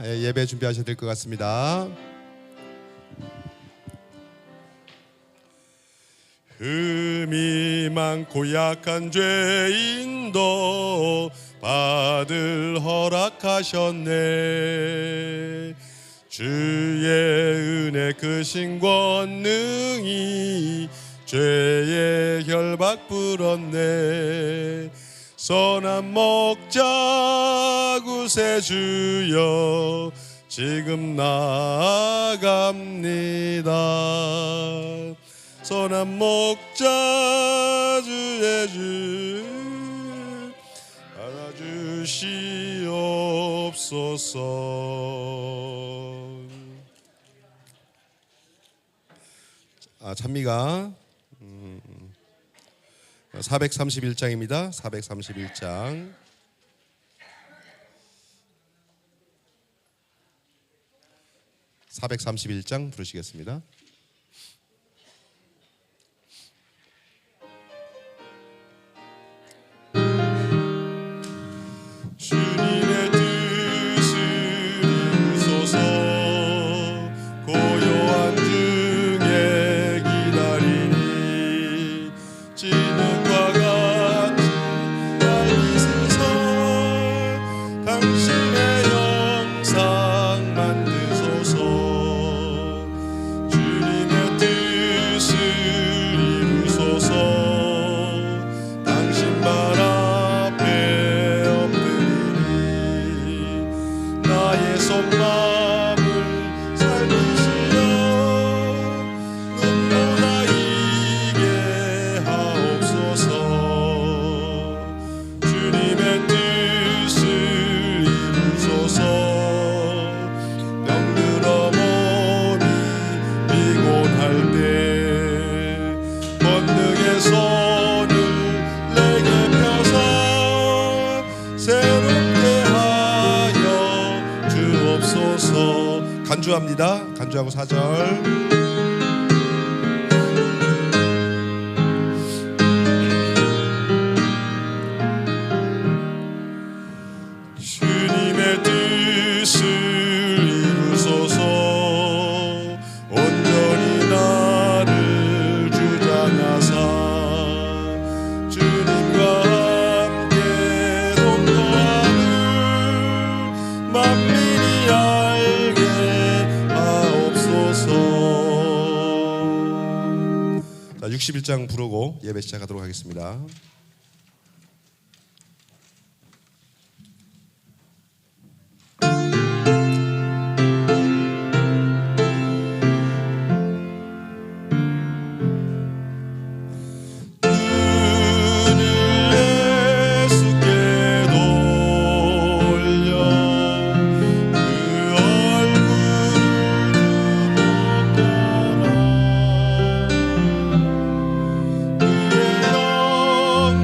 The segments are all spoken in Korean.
예배 준비하셔야 될 것 같습니다. 흠이 많고 약한 죄인도 받을 허락하셨네. 주의 은혜 크신 권능이 죄의 결박 불었네. 선한 목자 구세주여 지금 나아갑니다. 선한 목자 주의 주 받아주시옵소서. 찬미가 431장입니다. 431장. 부르시겠습니다. 주님의 뜻을 이루소서. 고요한 중에 기다리니 진흙과 같이 달리소서. 당신의 형상 만드소서. 주님의 뜻을 이루소서. 당신 발 앞에 엎드리니 나의 속마음을 살피시어 눈보라이게 하옵소서. 주님의 뜻을 이루소서. 병들어 몸이 피곤할 때 권능의 손을 내게 펴서 새롭게 하여 주옵소서. 간주합니다. 간주하고 4절. 주님의 뜻을 이루소서. 온전히 나를 주장하사 주님과 함께 동거하는 만민이 알게 하옵소서. 자, 61장 부르고 예배 시작하도록 하겠습니다. 주의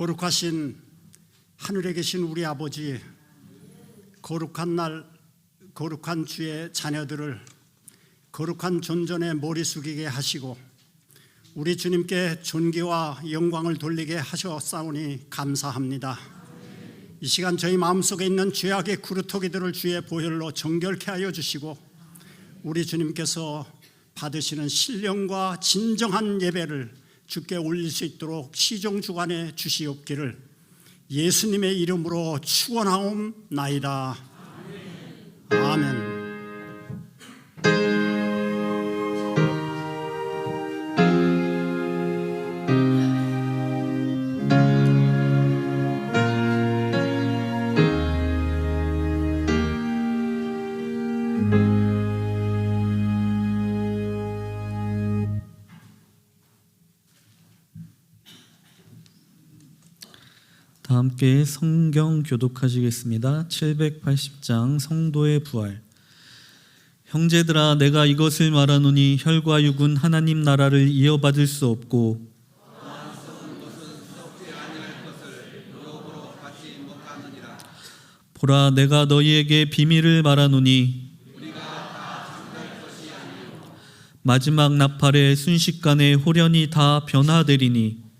거룩하신 하늘에 계신 우리 아버지, 거룩한 날, 거룩한 주의 자녀들을 거룩한 존전에 머리 숙이게 하시고 우리 주님께 존귀와 영광을 돌리게 하셨사오니 감사합니다. 이 시간 저희 마음속에 있는 죄악의 구루토기들을 주의 보혈로 정결케 하여 주시고 우리 주님께서 받으시는 신령과 진정한 예배를 주께 올릴 수 있도록 시종주관해 주시옵기를 예수님의 이름으로 축원하옵나이다. 아멘. 다 함께 성경 교독하시겠습니다. 780장 성도의 부활. 형제들아, 내가 이것을 말하노니 혈과 육은 하나님 나라를 이어받을 수 없고 보라, 내가 너희에게 비밀을 말하노니 마지막 나팔에 순식간에 홀연히 다 변화되리니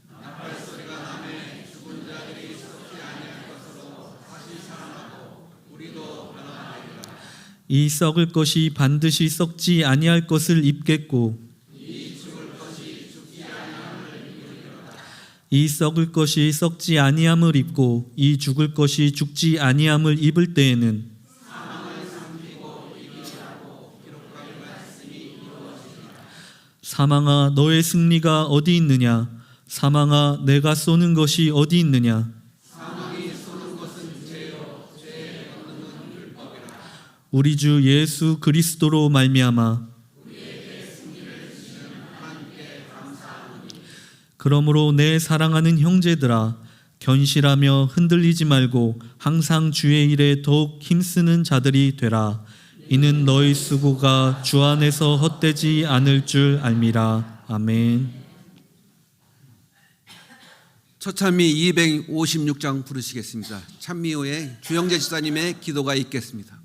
이 썩을 것이 반드시 썩지 아니할 것을 입겠고 이 썩을 것이 썩지 아니함을 입고 이 죽을 것이 죽지 아니함을 입을 때에는 사망아, 너의 승리가 어디 있느냐? 사망아, 내가 쏘는 것이 어디 있느냐? 우리 주 예수 그리스도로 말미암아 그러므로 내 사랑하는 형제들아, 견실하며 흔들리지 말고 항상 주의 일에 더욱 힘쓰는 자들이 되라. 이는 너희 수고가 주 안에서 헛되지 않을 줄 알미라. 아멘. 첫 찬미 256장 부르시겠습니다. 찬미 후에 주영재 집사님의 기도가 있겠습니다.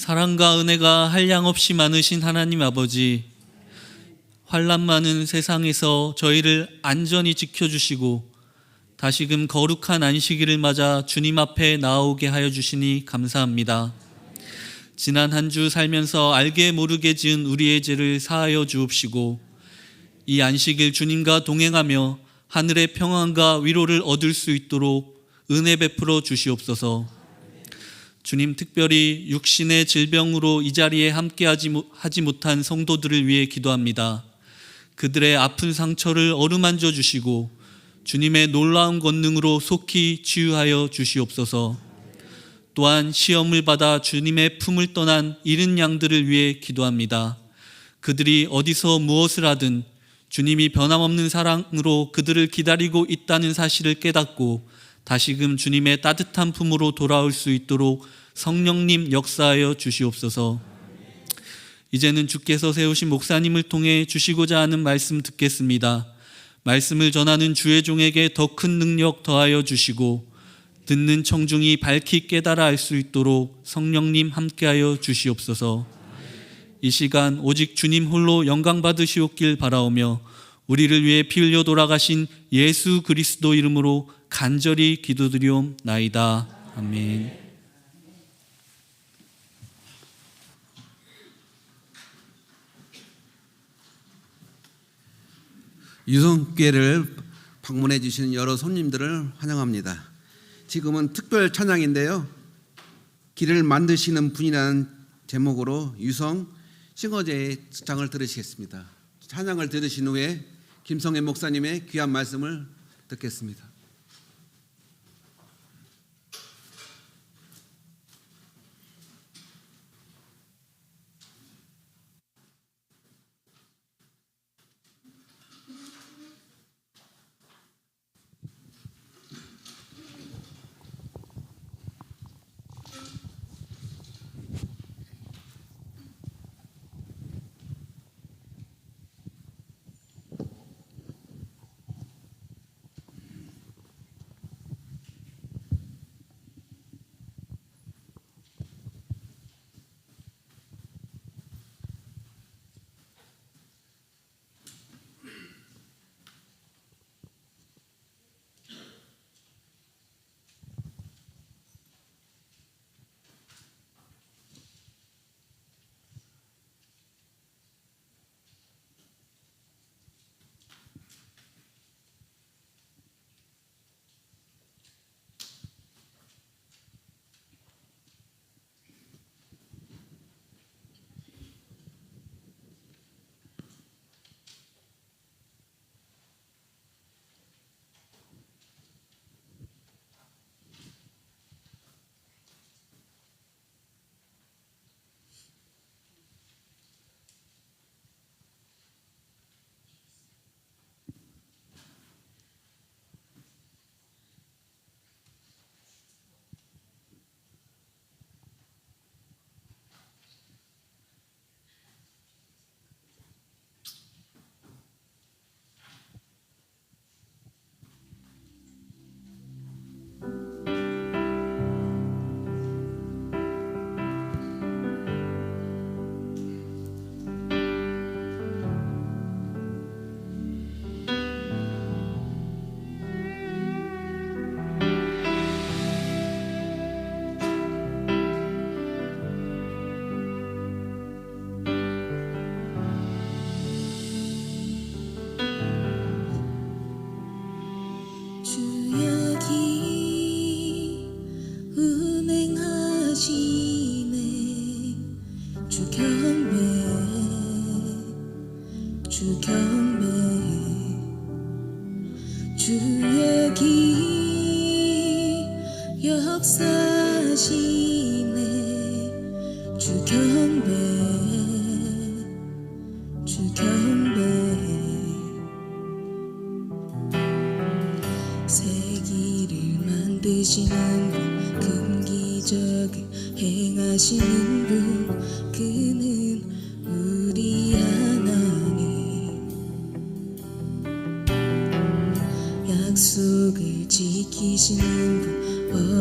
사랑과 은혜가 한량없이 많으신 하나님 아버지, 환난 많은 세상에서 저희를 안전히 지켜주시고 다시금 거룩한 안식일을 맞아 주님 앞에 나아오게 하여 주시니 감사합니다. 지난 한 주 살면서 알게 모르게 지은 우리의 죄를 사하여 주옵시고 이 안식일 주님과 동행하며 하늘의 평안과 위로를 얻을 수 있도록 은혜 베풀어 주시옵소서. 주님, 특별히 육신의 질병으로 이 자리에 함께하지 못한 성도들을 위해 기도합니다. 그들의 아픈 상처를 어루만져 주시고 주님의 놀라운 권능으로 속히 치유하여 주시옵소서. 또한 시험을 받아 주님의 품을 떠난 잃은 양들을 위해 기도합니다. 그들이 어디서 무엇을 하든 주님이 변함없는 사랑으로 그들을 기다리고 있다는 사실을 깨닫고 다시금 주님의 따뜻한 품으로 돌아올 수 있도록 성령님 역사하여 주시옵소서. 이제는 주께서 세우신 목사님을 통해 주시고자 하는 말씀 듣겠습니다. 말씀을 전하는 주의 종에게 더 큰 능력 더하여 주시고 듣는 청중이 밝히 깨달아 알 수 있도록 성령님 함께하여 주시옵소서. 이 시간 오직 주님 홀로 영광 받으시옵길 바라오며 우리를 위해 피 흘려 돌아가신 예수 그리스도 이름으로 간절히 기도드리옵나이다. 아멘. 유성교회를 방문해 주신 여러 손님들을 환영합니다. 지금은 특별 찬양인데요, 길을 만드시는 분이라는 제목으로 유성 싱어제의 장을 들으시겠습니다. 찬양을 들으신 후에 김성애 목사님의 귀한 말씀을 듣겠습니다. 주의 기 역사시네 주 경배 세기를 만드시는 분 금기적을 행하시는 분 그는 우리 하나님 약속을 지키시는 분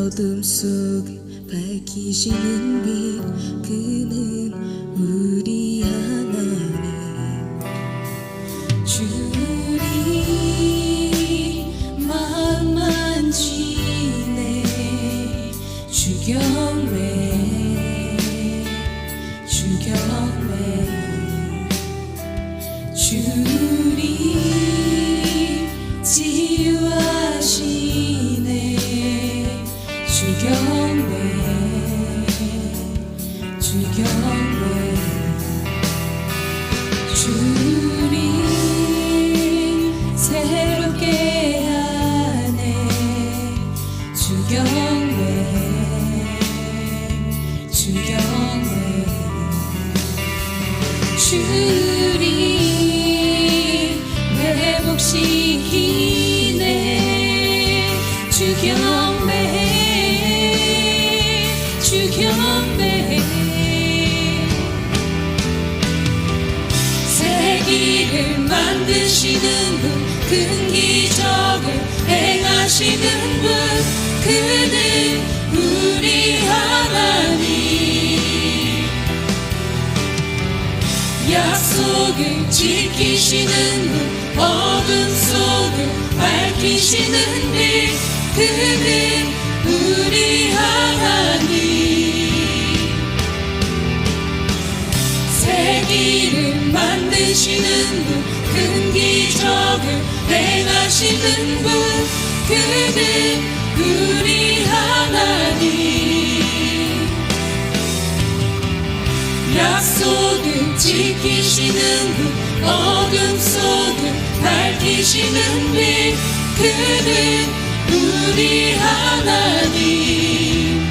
어둠 속을 밝히시는 빛 그는 우리 하나님 주리 마음 만지네 주경외 주리 치유하시네 주경외 주리 새롭게 하네 주경외 주리 회복시키네 주경외 새 길을 만드시는 분 큰 기적을 행하시는 분 그는 우리 하나님 약속을 지키시는 분 어둠 속을 밝히시는 빛 그는 우리 하나님 새 길을 만드시는 분 큰 기적을 행하시는 분 그는 우리 하나님 약속을 지키시는 분 어둠 속을 밝히시는 빛 그는 우리 하나님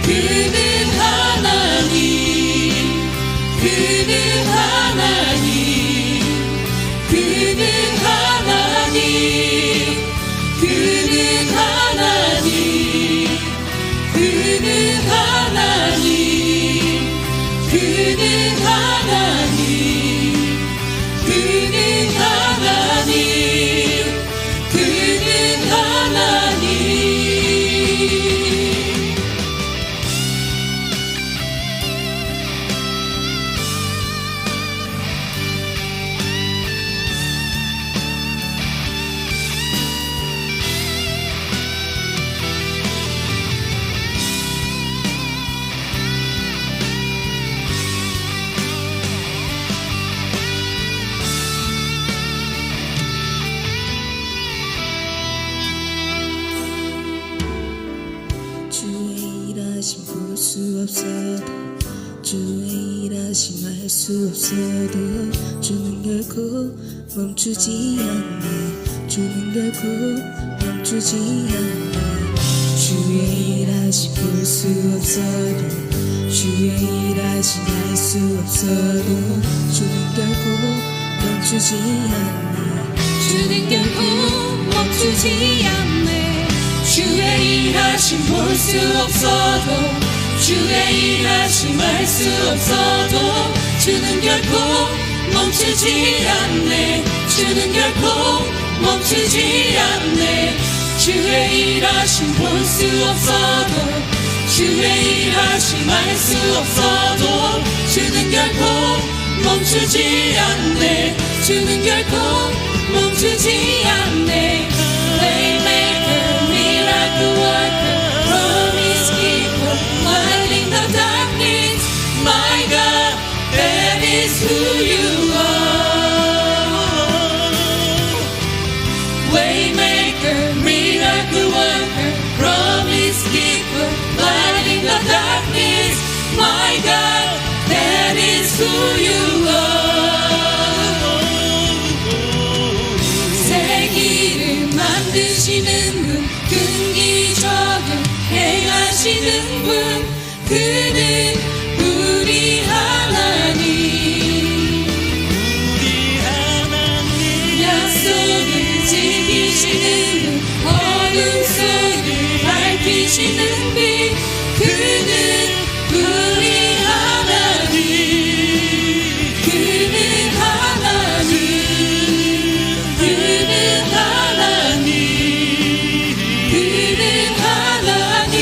그는 하나님 그는 하나님 그는 하나님 그는 하나님 그는 하나님 그는 하나님 그는 하나님 그는 하나님 주의 일하심 볼 수 없어도 주의 일하심 알 수 없어도 주는 결코 멈추지 않네 주는 결코 멈추지 않네 주의 일하심 볼 수 없어도 주의 일하심 알 수 없어도 주는 결코 멈추지 않네 주는 결코 멈추지 않네 주의 일하심 볼 수 없어도 주의 일하심 알 수 없어도 주는 결코 멈추지 않네 주는 결코 멈추지 않네 주의 일하심 볼 수 없어도 주의 일하심 알 수 없어도 주는 결코 멈추지 않네 주는 결코 멈추지 않네 Waymaker, miracle worker, promise keeper, light in the darkness, my God, that is who you are. Waymaker, miracle worker, promise keeper, light in the darkness, my God, that is who you are. 새 길을 만드시는 분, 큰 기적을 행하시는 분, 그는 우리 하나님. 약속을 지키시는 분, 어둠 속을 밝히시는 빛, 그는 우리 하나님. 그는 하나님. 그는 하나님. 그는 하나님.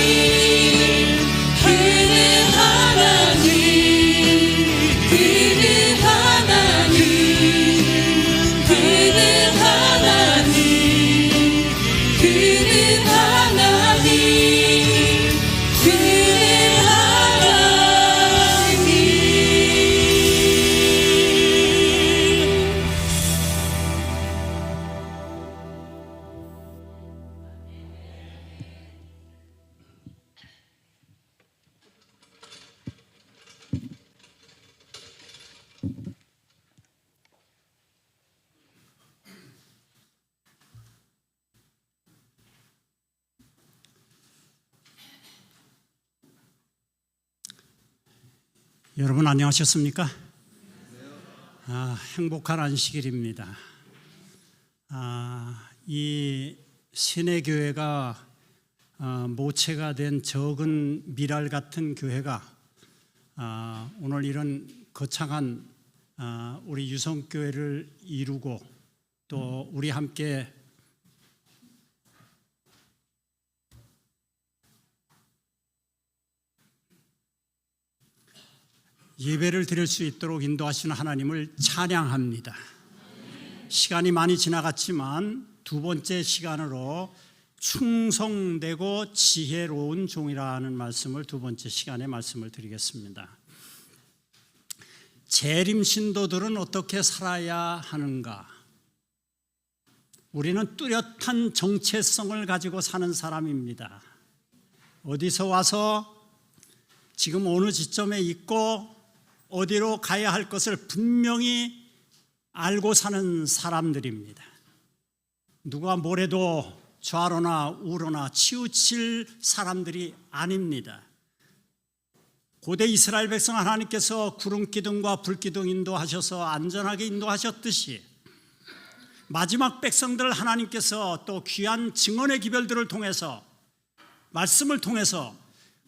여러분 안녕하셨습니까? 행복한 안식일입니다. 이 세뇌교회가 모체가 된 적은 미랄 같은 교회가 오늘 이런 거창한 우리 유성교회를 이루고 또 우리 함께 예배를 드릴 수 있도록 인도하시는 하나님을 찬양합니다. 시간이 많이 지나갔지만 두 번째 시간으로 충성되고 지혜로운 종이라는 말씀을 두 번째 시간에 말씀을 드리겠습니다. 재림 신도들은 어떻게 살아야 하는가? 우리는 뚜렷한 정체성을 가지고 사는 사람입니다. 어디서 와서 지금 어느 지점에 있고 어디로 가야 할 것을 분명히 알고 사는 사람들입니다. 누가 뭐래도 좌로나 우로나 치우칠 사람들이 아닙니다. 고대 이스라엘 백성 하나님께서 구름 기둥과 불 기둥 인도하셔서 안전하게 인도하셨듯이 마지막 백성들 하나님께서 또 귀한 증언의 기별들을 통해서 말씀을 통해서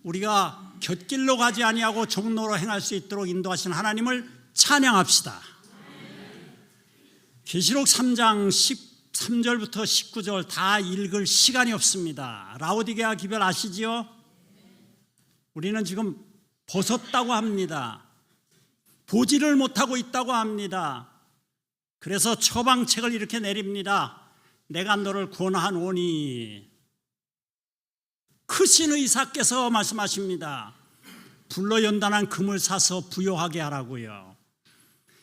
우리가 곁길로 가지 아니하고 종로로 행할 수 있도록 인도하신 하나님을 찬양합시다. 계시록 3장 13절부터 19절 다 읽을 시간이 없습니다. 라오디게아 기별 아시지요? 우리는 지금 벗었다고 합니다. 보지를 못하고 있다고 합니다. 그래서 처방책을 이렇게 내립니다. 내가 너를 권하노니. 크신 의사께서 말씀하십니다. 불로 연단한 금을 사서 부요하게 하라고요.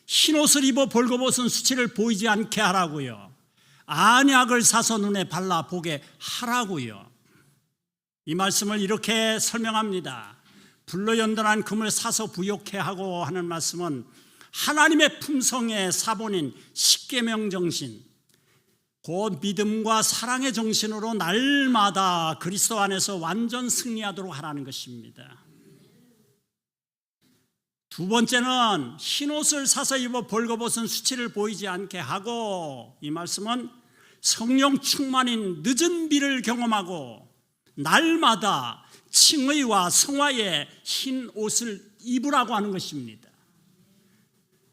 흰옷을 입어 벌거벗은 수치를 보이지 않게 하라고요. 안약을 사서 눈에 발라 보게 하라고요. 이 말씀을 이렇게 설명합니다. 불로 연단한 금을 사서 부요케 하고 하는 말씀은 하나님의 품성의 사본인 십계명 정신, 곧 믿음과 사랑의 정신으로 날마다 그리스도 안에서 완전 승리하도록 하라는 것입니다. 두 번째는 흰옷을 사서 입어 벌거벗은 수치를 보이지 않게 하고, 이 말씀은 성령 충만인 늦은 비를 경험하고 날마다 칭의와 성화의 흰 옷을 입으라고 하는 것입니다.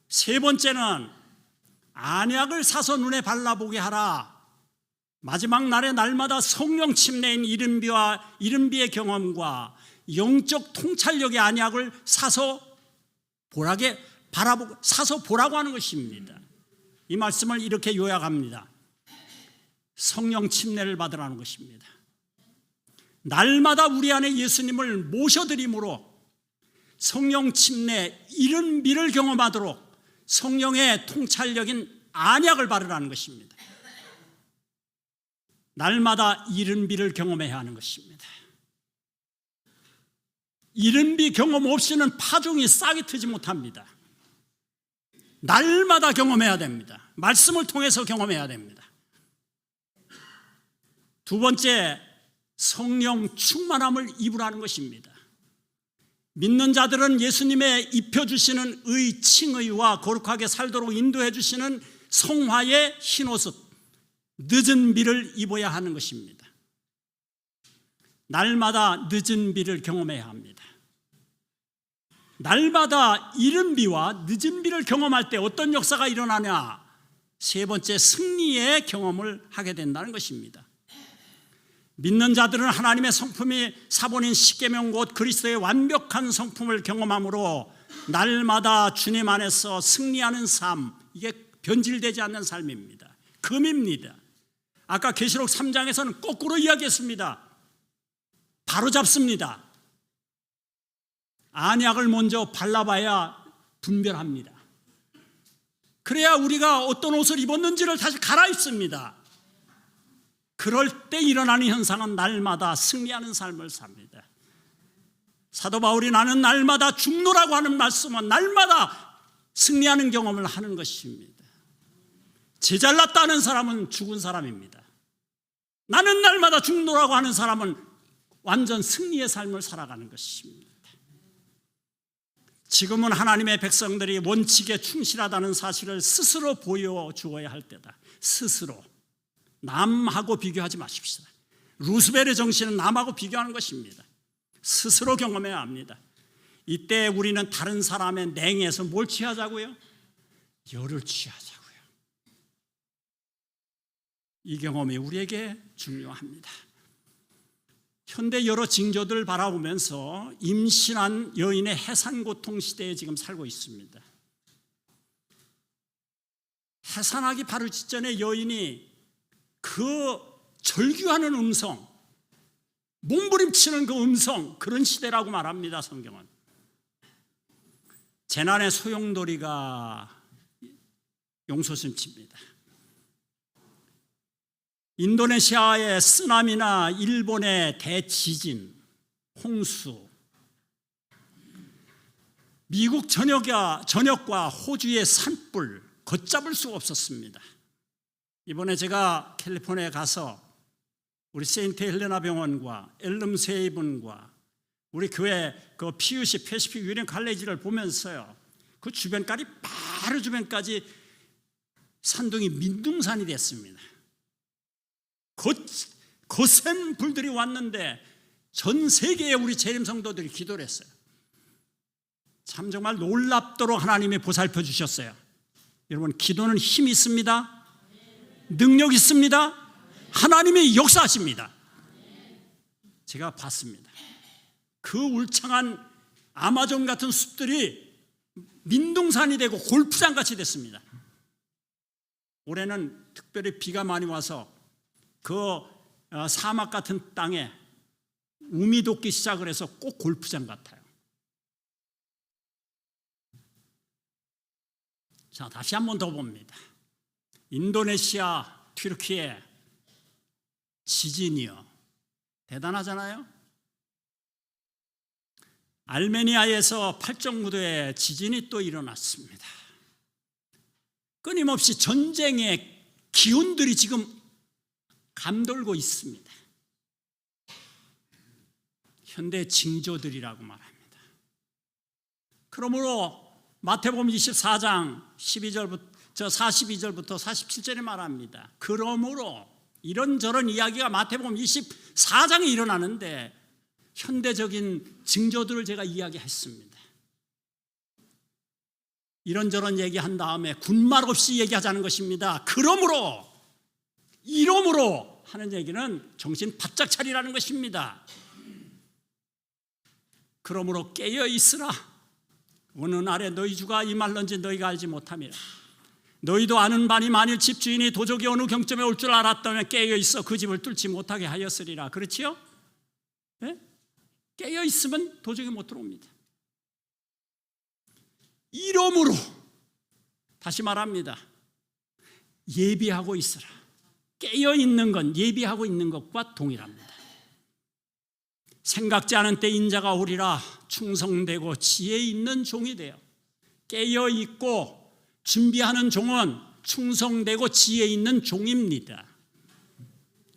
세 번째는 안약을 사서 눈에 발라보게 하라. 마지막 날에 날마다 성령 침례인 이른비의 경험과 영적 통찰력의 안약을 사서 보라고 하는 것입니다. 이 말씀을 이렇게 요약합니다. 성령 침례를 받으라는 것입니다. 날마다 우리 안에 예수님을 모셔드림으로 성령 침례 이른비를 경험하도록 성령의 통찰력인 안약을 바르라는 것입니다. 날마다 이른비를 경험해야 하는 것입니다. 이른비 경험 없이는 파종이 싹이 트지 못합니다. 날마다 경험해야 됩니다. 말씀을 통해서 경험해야 됩니다. 두 번째, 성령 충만함을 입으라는 것입니다. 믿는 자들은 예수님의 입혀주시는 칭의와 거룩하게 살도록 인도해 주시는 성화의 흰옷, 늦은 비를 입어야 하는 것입니다. 날마다 늦은 비를 경험해야 합니다. 날마다 이른 비와 늦은 비를 경험할 때 어떤 역사가 일어나냐? 세 번째, 승리의 경험을 하게 된다는 것입니다. 믿는 자들은 하나님의 성품이 사본인 십계명 곧 그리스도의 완벽한 성품을 경험함으로 날마다 주님 안에서 승리하는 삶, 이게 변질되지 않는 삶입니다. 금입니다. 아까 계시록 3장에서는 거꾸로 이야기했습니다. 바로 잡습니다. 안약을 먼저 발라봐야 분별합니다. 그래야 우리가 어떤 옷을 입었는지를 다시 갈아입습니다. 그럴 때 일어나는 현상은 날마다 승리하는 삶을 삽니다. 사도 바울이 나는 날마다 죽노라고 하는 말씀은 날마다 승리하는 경험을 하는 것입니다. 제잘났다는 사람은 죽은 사람입니다. 나는 날마다 죽노라고 하는 사람은 완전 승리의 삶을 살아가는 것입니다. 지금은 하나님의 백성들이 원칙에 충실하다는 사실을 스스로 보여주어야 할 때다. 스스로. 남하고 비교하지 마십시다. 루스벨의 정신은 남하고 비교하는 것입니다. 스스로 경험해야 합니다. 이때 우리는 다른 사람의 냉에서 뭘 취하자고요? 열을 취하자고요. 이 경험이 우리에게 중요합니다. 현대 여러 징조들을 바라보면서 임신한 여인의 해산고통 시대에 지금 살고 있습니다. 해산하기 바로 직전에 여인이 그 절규하는 음성, 몸부림치는 그 음성, 그런 시대라고 말합니다. 성경은. 재난의 소용돌이가 용솟음칩니다. 인도네시아의 쓰나미나 일본의 대지진, 홍수, 미국 전역과 호주의 산불 걷잡을 수가 없었습니다. 이번에 제가 캘리포니아에 가서 우리 세인트 헬레나 병원과 엘름 세이븐과 우리 교회 그 PUC 패시픽 유니언 칼레지를 보면서요, 그 주변까지 바로 주변까지 산둥이 민둥산이 됐습니다. 거센 불들이 왔는데 전 세계의 우리 재림 성도들이 기도를 했어요. 참 정말 놀랍도록 하나님이 보살펴 주셨어요. 여러분, 기도는 힘이 있습니다. 능력 있습니다. 하나님이 역사하십니다. 제가 봤습니다. 그 울창한 아마존 같은 숲들이 민둥산이 되고 골프장 같이 됐습니다. 올해는 특별히 비가 많이 와서 그 사막 같은 땅에 우미 돋기 시작을 해서 꼭 골프장 같아요. 자, 다시 한 번 더 봅니다. 인도네시아, 튀르키예 지진이요. 대단하잖아요. 알메니아에서 8.9도의 지진이 또 일어났습니다. 끊임없이 전쟁의 기운들이 지금 감돌고 있습니다. 현대 징조들이라고 말합니다. 그러므로 마태복음 24장 42절부터 47절에 말합니다. 그러므로 이런저런 이야기가 마태복음 24장에 일어나는데 현대적인 징조들을 제가 이야기했습니다. 이런저런 얘기한 다음에 군말 없이 얘기하자는 것입니다. 그러므로, 이러므로 하는 얘기는 정신 바짝 차리라는 것입니다. 그러므로 깨어 있으라. 어느 날에 너희 주가 임할런지 너희가 알지 못함이라. 너희도 아는 바니 만일 집주인이 도적이 어느 경점에 올 줄 알았다면 깨어 있어 그 집을 뚫지 못하게 하였으리라. 그렇지요? 네? 깨어 있으면 도적이 못 들어옵니다. 이러므로 다시 말합니다. 예비하고 있으라. 깨어 있는 건 예비하고 있는 것과 동일합니다. 생각지 않은 때 인자가 오리라. 충성되고 지혜 있는 종이 되어. 깨어 있고 준비하는 종은 충성되고 지혜 있는 종입니다.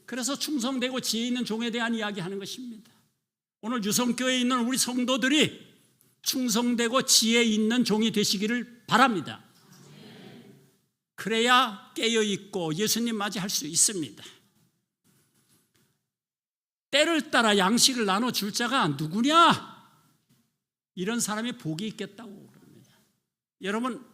그래서 충성되고 지혜 있는 종에 대한 이야기하는 것입니다. 오늘 유성교회에 있는 우리 성도들이 충성되고 지혜 있는 종이 되시기를 바랍니다. 그래야 깨어있고 예수님 맞이할 수 있습니다. 때를 따라 양식을 나눠줄 자가 누구냐? 이런 사람이 복이 있겠다고 그럽니다. 여러분,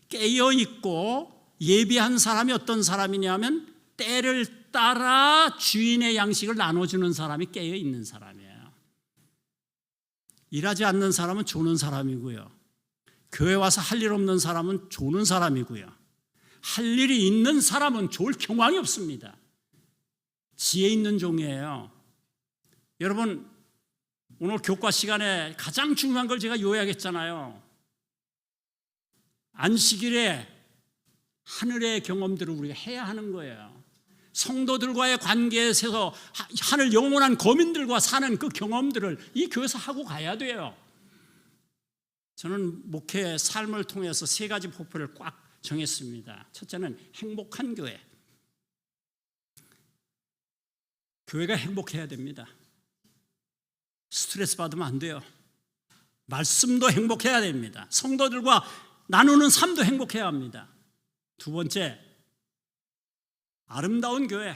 깨어있고 예비한 사람이 어떤 사람이냐면 때를 따라 주인의 양식을 나눠주는 사람이 깨어있는 사람이에요. 일하지 않는 사람은 조는 사람이고요. 교회 와서 할 일 없는 사람은 조는 사람이고요. 할 일이 있는 사람은 좋을 경황이 없습니다. 지혜 있는 종이에요. 여러분, 오늘 교과 시간에 가장 중요한 걸 제가 요약했잖아요. 안식일에 하늘의 경험들을 우리가 해야 하는 거예요. 성도들과의 관계에서 하늘 영원한 거민들과 사는 그 경험들을 이 교회에서 하고 가야 돼요. 저는 목회 삶을 통해서 3가지 목표를 꽉 정했습니다. 첫째는 행복한 교회. 교회가 행복해야 됩니다. 스트레스 받으면 안 돼요. 말씀도 행복해야 됩니다. 성도들과 나누는 삶도 행복해야 합니다. 두 번째, 아름다운 교회.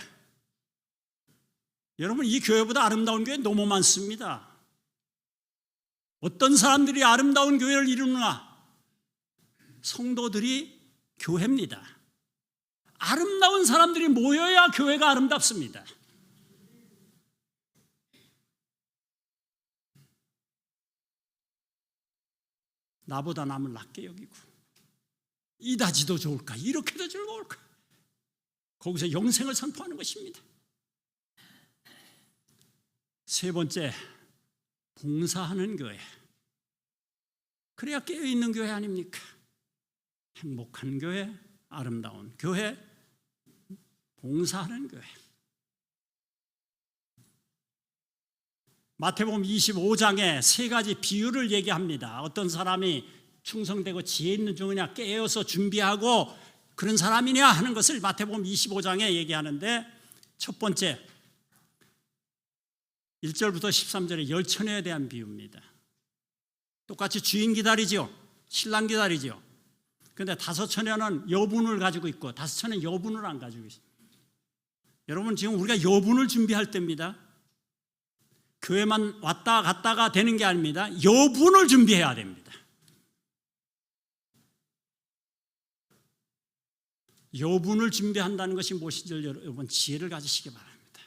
여러분, 이 교회보다 아름다운 교회 너무 많습니다. 어떤 사람들이 아름다운 교회를 이루느냐? 성도들이 교회입니다. 아름다운 사람들이 모여야 교회가 아름답습니다. 나보다 남을 낮게 여기고 이다지도 좋을까? 이렇게도 즐거울까? 거기서 영생을 선포하는 것입니다. 세 번째, 봉사하는 교회. 그래야 깨어있는 교회 아닙니까? 행복한 교회, 아름다운 교회, 봉사하는 교회. 마태복음 25장에 세 가지 비유를 얘기합니다. 어떤 사람이 충성되고 지혜 있는 종이냐, 깨어서 준비하고 그런 사람이냐 하는 것을 마태복음 25장에 얘기하는데, 첫 번째 1절부터 13절에 열처녀에 대한 비유입니다. 똑같이 주인 기다리죠. 신랑 기다리죠. 그런데 5처녀는 여분을 가지고 있고 5처녀는 여분을 안 가지고 있어요. 여러분, 지금 우리가 여분을 준비할 때입니다. 교회만 왔다 갔다가 되는 게 아닙니다. 여분을 준비해야 됩니다. 여분을 준비한다는 것이 무엇인지 여러분 지혜를 가지시기 바랍니다.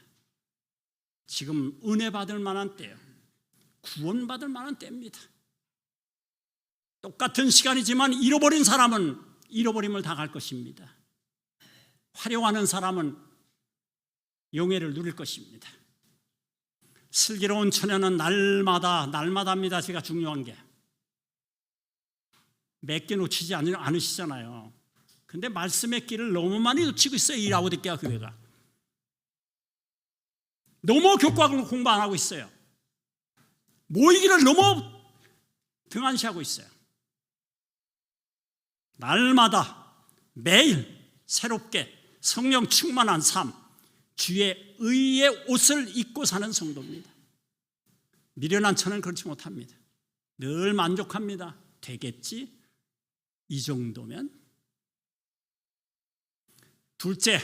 지금 은혜 받을 만한 때예요. 구원 받을 만한 때입니다. 똑같은 시간이지만 잃어버린 사람은 잃어버림을 당할 것입니다. 활용하는 사람은 영예를 누릴 것입니다. 슬기로운 처녀는 날마다입니다. 제가 중요한 게 몇 개 놓치지 않으시잖아요. 근데 말씀의 길을 너무 많이 놓치고 있어요. 이 라오디게아 교회가 너무 교과를 공부 안 하고 있어요. 모이기를 너무 등한시하고 있어요. 날마다 매일 새롭게 성령 충만한 삶, 주의 의의 옷을 입고 사는 성도입니다. 미련한 처는 그렇지 못합니다. 늘 만족합니다. 되겠지? 이 정도면. 둘째,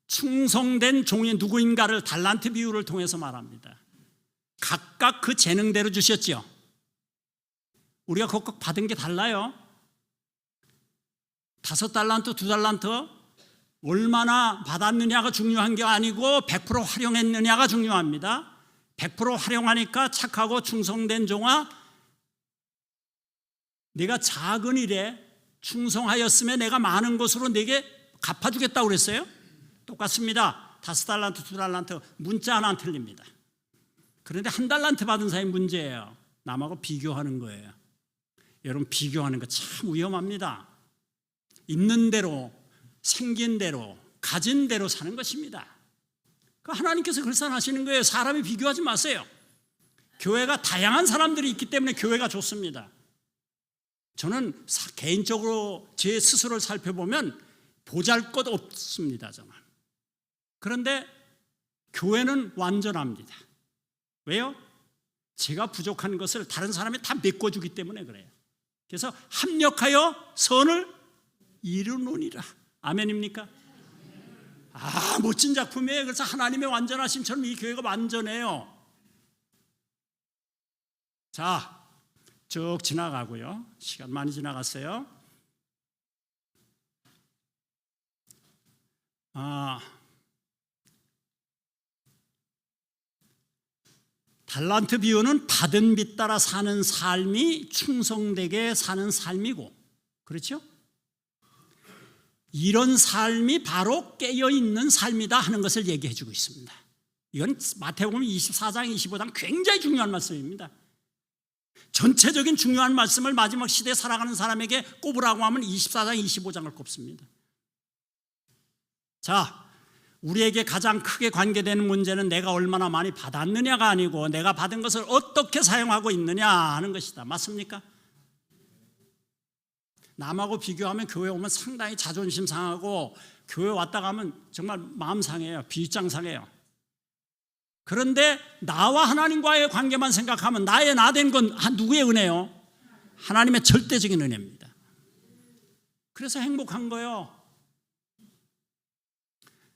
충성된 종이 누구인가를 달란트 비유를 통해서 말합니다. 각각 그 재능대로 주셨죠. 우리가 각각 받은 게 달라요. 5달란트, 2달란트 얼마나 받았느냐가 중요한 게 아니고 100% 활용했느냐가 중요합니다. 100% 활용하니까 착하고 충성된 종아, 내가 작은 일에 충성하였으면 내가 많은 것으로 내게 갚아주겠다고 그랬어요. 똑같습니다. 5달란트, 2달란트 문자 하나 안 틀립니다. 그런데 1달란트 받은 사람이 문제예요. 남하고 비교하는 거예요. 여러분, 비교하는 거 참 위험합니다. 있는 대로, 생긴 대로, 가진 대로 사는 것입니다. 하나님께서 결산하시는 거예요. 사람이 비교하지 마세요. 교회가 다양한 사람들이 있기 때문에 교회가 좋습니다. 저는 개인적으로 제 스스로를 살펴보면 보잘것 없습니다. 저는. 그런데 교회는 완전합니다. 왜요? 제가 부족한 것을 다른 사람이 다 메꿔주기 때문에 그래요. 그래서 합력하여 선을 이루노니라. 아멘입니까? 멋진 작품이에요. 그래서 하나님의 완전하심처럼 이 교회가 완전해요. 자, 쭉 지나가고요. 시간 많이 지나갔어요. 달란트 비유는 받은 빚 따라 사는 삶이 충성되게 사는 삶이고, 그렇죠? 이런 삶이 바로 깨어있는 삶이다 하는 것을 얘기해 주고 있습니다. 이건 마태복음 24장, 25장 굉장히 중요한 말씀입니다. 전체적인 중요한 말씀을 마지막 시대에 살아가는 사람에게 꼽으라고 하면 24장, 25장을 꼽습니다. 자, 우리에게 가장 크게 관계되는 문제는 내가 얼마나 많이 받았느냐가 아니고 내가 받은 것을 어떻게 사용하고 있느냐 하는 것이다. 맞습니까? 남하고 비교하면 교회 오면 상당히 자존심 상하고 교회 왔다 가면 정말 마음 상해요. 비장 상해요. 그런데 나와 하나님과의 관계만 생각하면 나의 나 된 건 누구의 은혜요? 하나님의 절대적인 은혜입니다. 그래서 행복한 거예요.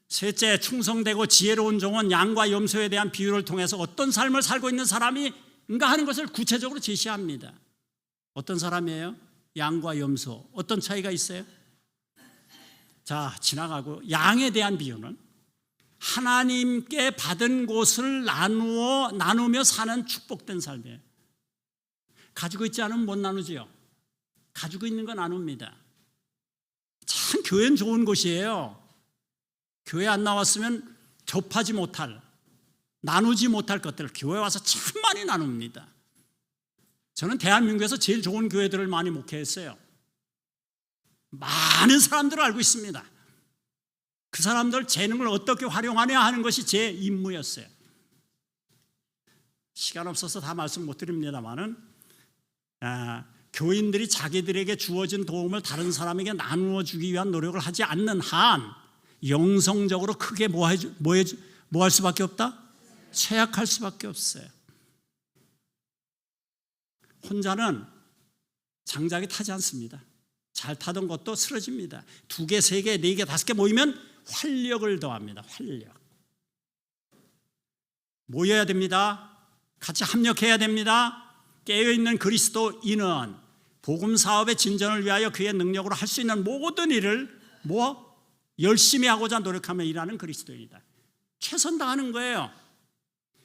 셋째, 충성되고 지혜로운 종은 양과 염소에 대한 비유를 통해서 어떤 삶을 살고 있는 사람인가 하는 것을 구체적으로 제시합니다. 어떤 사람이에요? 양과 염소. 어떤 차이가 있어요? 자, 지나가고 양에 대한 비유는 하나님께 받은 것을 나누며 사는 축복된 삶이에요. 가지고 있지 않으면 못 나누지요. 가지고 있는 건 나눕니다. 참 교회는 좋은 곳이에요. 교회 안 나왔으면 접하지 못할, 나누지 못할 것들을 교회 와서 참 많이 나눕니다. 저는 대한민국에서 제일 좋은 교회들을 많이 목회했어요. 많은 사람들을 알고 있습니다. 그 사람들 재능을 어떻게 활용하냐 하는 것이 제 임무였어요. 시간 없어서 다 말씀 못 드립니다만은 교인들이 자기들에게 주어진 도움을 다른 사람에게 나누어 주기 위한 노력을 하지 않는 한 영성적으로 크게 뭐 할 수밖에 없다? 쇠약할 수밖에 없어요. 혼자는 장작이 타지 않습니다. 잘 타던 것도 쓰러집니다. 2개, 3개, 4개, 5개 모이면 활력을 더합니다. 활력. 모여야 됩니다. 같이 합력해야 됩니다. 깨어있는 그리스도인은 복음 사업의 진전을 위하여 그의 능력으로 할 수 있는 모든 일을 열심히 하고자 노력하며 일하는 그리스도인이다. 최선 다하는 거예요.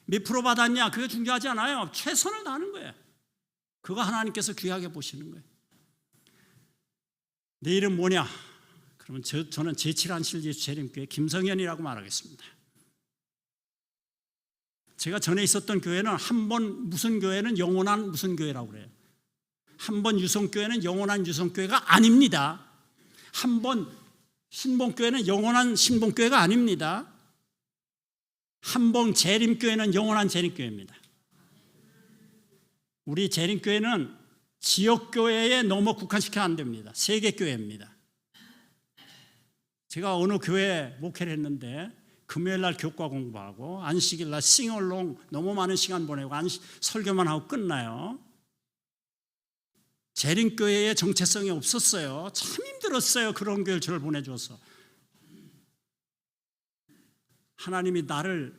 몇 프로 받았냐? 그게 중요하지 않아요. 최선을 다하는 거예요. 그거 하나님께서 귀하게 보시는 거예요. 내 이름 뭐냐? 그러면 저는 제7안실 예수 재림교회 김성현이라고 말하겠습니다. 제가 전에 있었던 교회는 무슨 교회는 영원한 무슨 교회라고 그래요. 한번 유성교회는 영원한 유성교회가 아닙니다. 한번 신봉교회는 영원한 신봉교회가 아닙니다. 한번 재림교회는 영원한 재림교회입니다. 우리 재림교회는 지역교회에 너무 국한시켜 안 됩니다. 세계교회입니다. 제가 어느 교회에 목회를 했는데 금요일 날 교과 공부하고 안식일 날 싱얼롱 너무 많은 시간 보내고 설교만 하고 끝나요. 재림교회의 정체성이 없었어요. 참 힘들었어요. 그런 교회를 저를 보내줘서. 하나님이 나를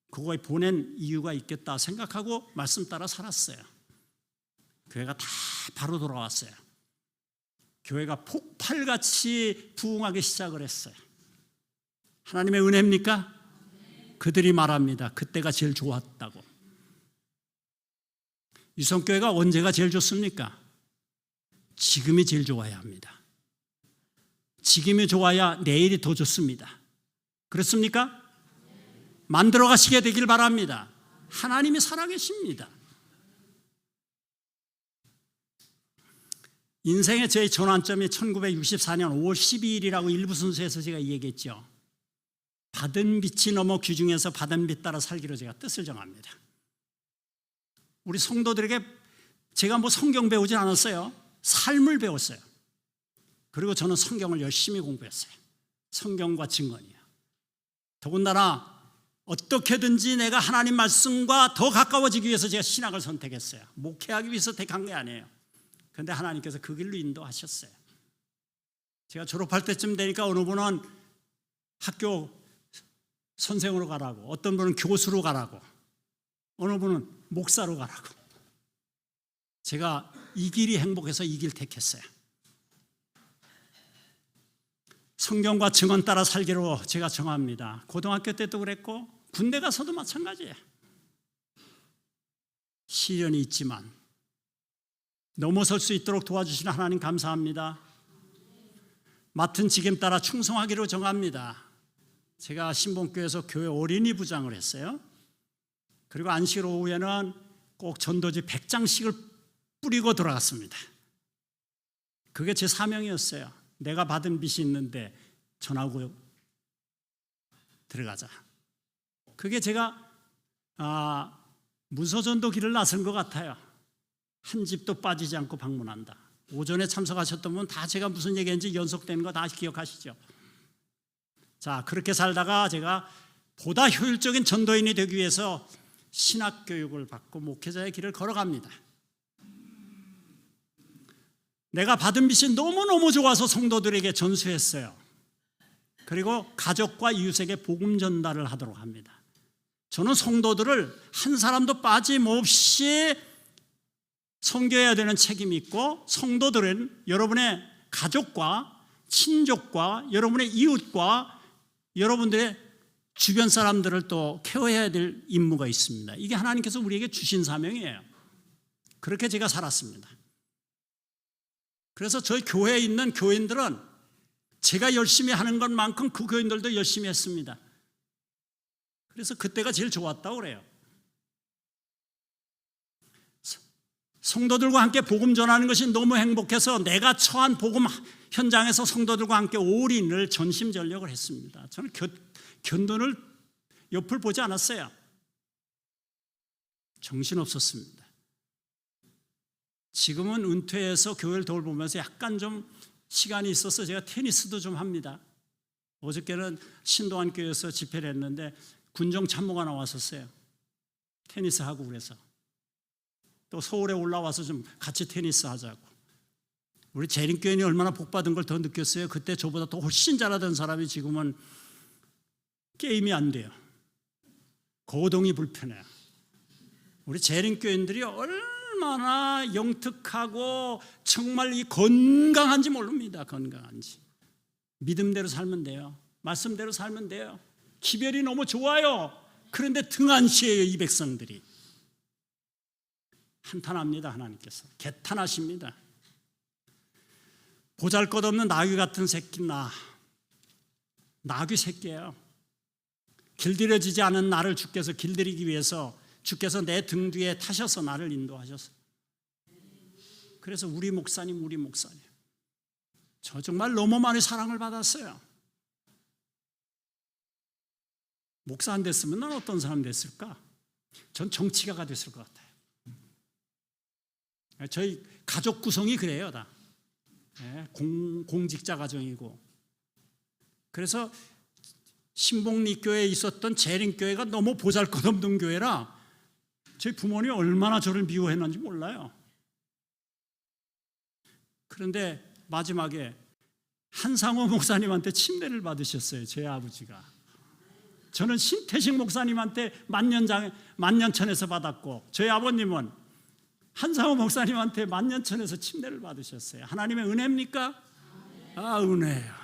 그거에 보낸 이유가 있겠다 생각하고 말씀 따라 살았어요. 교회가 다 바로 돌아왔어요. 교회가 폭발같이 부흥하기 시작을 했어요. 하나님의 은혜입니까? 그들이 말합니다. 그때가 제일 좋았다고. 유성교회가 언제가 제일 좋습니까? 지금이 제일 좋아야 합니다. 지금이 좋아야 내일이 더 좋습니다. 그렇습니까? 만들어 가시게 되길 바랍니다. 하나님이 살아계십니다. 인생의 제 전환점이 1964년 5월 12일이라고 일부 순서에서 제가 얘기했죠. 받은 빛이 넘어 귀중해서 받은 빛 따라 살기로 제가 뜻을 정합니다. 우리 성도들에게 제가 성경 배우진 않았어요. 삶을 배웠어요. 그리고 저는 성경을 열심히 공부했어요. 성경과 증언이요. 더군다나 어떻게든지 내가 하나님 말씀과 더 가까워지기 위해서 제가 신학을 선택했어요. 목회하기 위해서 택한 게 아니에요. 그런데 하나님께서 그 길로 인도하셨어요. 제가 졸업할 때쯤 되니까 어느 분은 학교 선생으로 가라고, 어떤 분은 교수로 가라고, 어느 분은 목사로 가라고. 제가 이 길이 행복해서 이 길 택했어요. 성경과 증언 따라 살기로 제가 정합니다. 고등학교 때도 그랬고 군대 가서도 마찬가지예요. 시련이 있지만 넘어설 수 있도록 도와주시는 하나님 감사합니다. 맡은 직임 따라 충성하기로 정합니다. 제가 신봉교회에서 교회 어린이 부장을 했어요. 그리고 안식 오후에는 꼭 전도지 100장씩을 뿌리고 돌아갔습니다. 그게 제 사명이었어요. 내가 받은 빚이 있는데 전하고 들어가자. 그게 제가 무소전도 길을 나선 것 같아요. 한 집도 빠지지 않고 방문한다. 오전에 참석하셨던 분 다 제가 무슨 얘기했는지 연속되는 거 다 기억하시죠? 자, 그렇게 살다가 제가 보다 효율적인 전도인이 되기 위해서 신학 교육을 받고 목회자의 길을 걸어갑니다. 내가 받은 빚이 너무너무 좋아서 성도들에게 전수했어요. 그리고 가족과 이웃에게 복음 전달을 하도록 합니다. 저는 성도들을 한 사람도 빠짐없이 섬겨야 되는 책임이 있고, 성도들은 여러분의 가족과 친족과 여러분의 이웃과 여러분들의 주변 사람들을 또 케어해야 될 임무가 있습니다. 이게 하나님께서 우리에게 주신 사명이에요. 그렇게 제가 살았습니다. 그래서 저희 교회에 있는 교인들은 제가 열심히 하는 것만큼 그 교인들도 열심히 했습니다. 그래서 그때가 제일 좋았다고 그래요. 성도들과 함께 복음 전하는 것이 너무 행복해서 내가 처한 복음 현장에서 성도들과 함께 올인을 전심전력을 했습니다. 저는 견돈을 옆을 보지 않았어요. 정신없었습니다. 지금은 은퇴해서 교회를 돌보면서 약간 좀 시간이 있어서 제가 테니스도 좀 합니다. 어저께는 신도안 교회에서 집회를 했는데 군정 참모가 나왔었어요. 테니스 하고 그래서. 또 서울에 올라와서 좀 같이 테니스 하자고. 우리 재림교인이 얼마나 복받은 걸 더 느꼈어요. 그때 저보다 더 훨씬 잘하던 사람이 지금은 게임이 안 돼요. 거동이 불편해요. 우리 재림교인들이 얼마나 영특하고 정말 이 건강한지 모릅니다. 건강한지. 믿음대로 살면 돼요. 말씀대로 살면 돼요. 기별이 너무 좋아요. 그런데 등한시해요, 이 백성들이. 한탄합니다. 하나님께서 개탄하십니다. 보잘것없는 나귀 같은 새끼 나귀 새끼예요. 길들여지지 않은 나를 주께서 길들이기 위해서 주께서 내 등 뒤에 타셔서 나를 인도하셨어요. 그래서 우리 목사님 저 정말 너무 많이 사랑을 받았어요. 목사 안 됐으면 난 어떤 사람 됐을까? 전 정치가가 됐을 것 같아요. 저희 가족 구성이 그래요, 다. 공직자 가정이고. 그래서 신복리교회에 있었던 재림교회가 너무 보잘것없는 교회라 저희 부모님이 얼마나 저를 미워했는지 몰라요. 그런데 마지막에 한상호 목사님한테 침례를 받으셨어요, 제 아버지가. 저는 신태식 목사님한테 만년천에서 받았고, 저희 아버님은 한상호 목사님한테 만년천에서 침례를 받으셨어요. 하나님의 은혜입니까? 아, 은혜예요.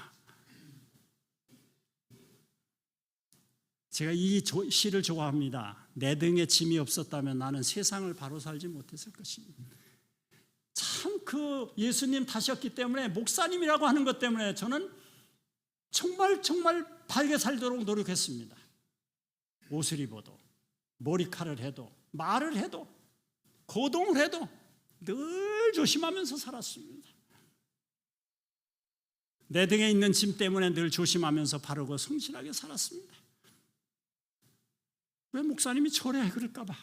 제가 이 시를 좋아합니다. 내 등에 짐이 없었다면 나는 세상을 바로 살지 못했을 것입니다. 참 그 예수님 타셨기 때문에, 목사님이라고 하는 것 때문에 저는 정말 바르게 살도록 노력했습니다. 옷을 입어도, 머리카락을 해도, 말을 해도, 거동을 해도 늘 조심하면서 살았습니다. 내 등에 있는 짐 때문에 늘 조심하면서 바르고 성실하게 살았습니다. 왜 목사님이 저래 그럴까 봐.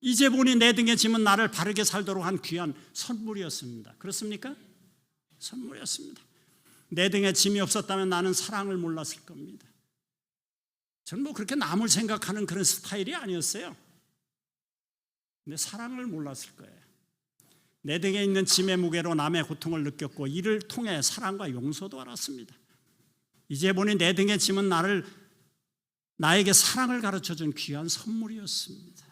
이제 보니 내 등에 짐은 나를 바르게 살도록 한 귀한 선물이었습니다. 그렇습니까? 선물이었습니다. 내 등에 짐이 없었다면 나는 사랑을 몰랐을 겁니다. 저는 뭐 그렇게 남을 생각하는 그런 스타일이 아니었어요. 근데 사랑을 몰랐을 거예요. 내 등에 있는 짐의 무게로 남의 고통을 느꼈고, 이를 통해 사랑과 용서도 알았습니다. 이제 보니 내 등의 짐은 나에게 사랑을 가르쳐준 귀한 선물이었습니다.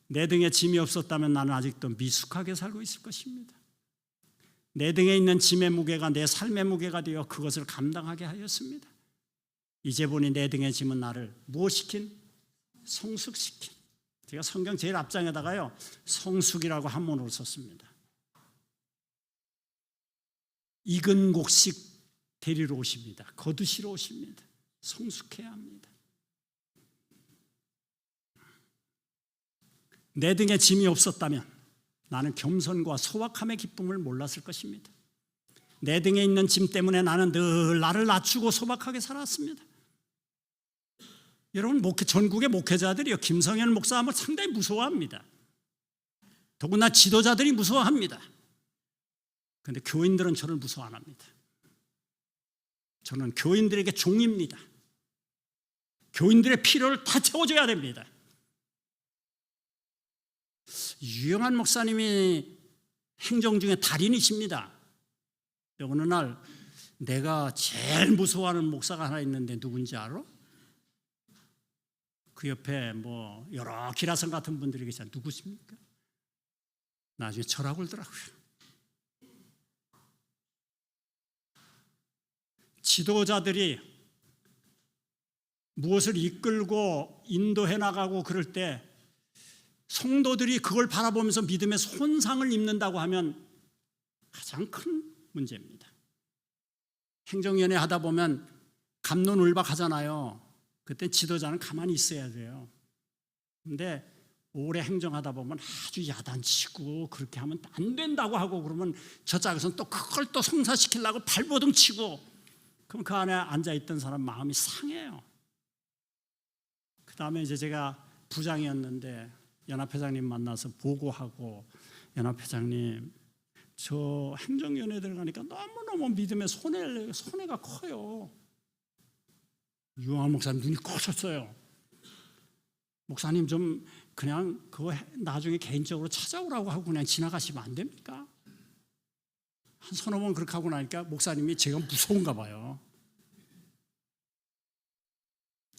내 등에 짐이 없었다면 나는 아직도 미숙하게 살고 있을 것입니다. 내 등에 있는 짐의 무게가 내 삶의 무게가 되어 그것을 감당하게 하였습니다. 이제 보니 내 등의 짐은 나를 무엇시킨? 성숙시킨. 제가 성경 제일 앞장에다가요, 성숙이라고 한문으로 썼습니다. 익은 곡식 데리러 오십니다. 거두시러 오십니다. 성숙해야 합니다. 내 등에 짐이 없었다면 나는 겸손과 소박함의 기쁨을 몰랐을 것입니다. 내 등에 있는 짐 때문에 나는 늘 나를 낮추고 소박하게 살았습니다. 여러분, 전국의 목회자들이요, 김성현 목사함을 상당히 무서워합니다. 더구나 지도자들이 무서워합니다. 그런데 교인들은 저를 무서워 안 합니다. 저는 교인들에게 종입니다. 교인들의 필요를 다 채워줘야 됩니다. 유영한 목사님이 행정 중에 달인이십니다. 어느 날 내가 제일 무서워하는 목사가 하나 있는데 누군지 알아? 그 옆에 뭐 여러 기라성 같은 분들이 계시잖아요. 누구십니까? 나중에 저라고 그러더라고요. 지도자들이 무엇을 이끌고 인도해 나가고 그럴 때 성도들이 그걸 바라보면서 믿음의 손상을 입는다고 하면 가장 큰 문제입니다. 행정위원회 하다 보면 갑론을박하잖아요. 그때 지도자는 가만히 있어야 돼요. 근데 오래 행정하다 보면 아주 야단치고 그렇게 하면 안 된다고 하고 그러면 저 짝에서는 또 그걸 또 성사시키려고 발버둥 치고 그럼 그 안에 앉아있던 사람 마음이 상해요. 그 다음에 이제 제가 부장이었는데 연합회장님 만나서 보고하고, 연합회장님 저 행정위원회 들어가니까 너무너무 믿음의 손해가 커요. 유영한 목사님 눈이 커졌어요. 목사님 좀 그냥 그거 나중에 개인적으로 찾아오라고 하고 그냥 지나가시면 안 됩니까? 한 서너 번 그렇게 하고 나니까 목사님이 제가 무서운가 봐요.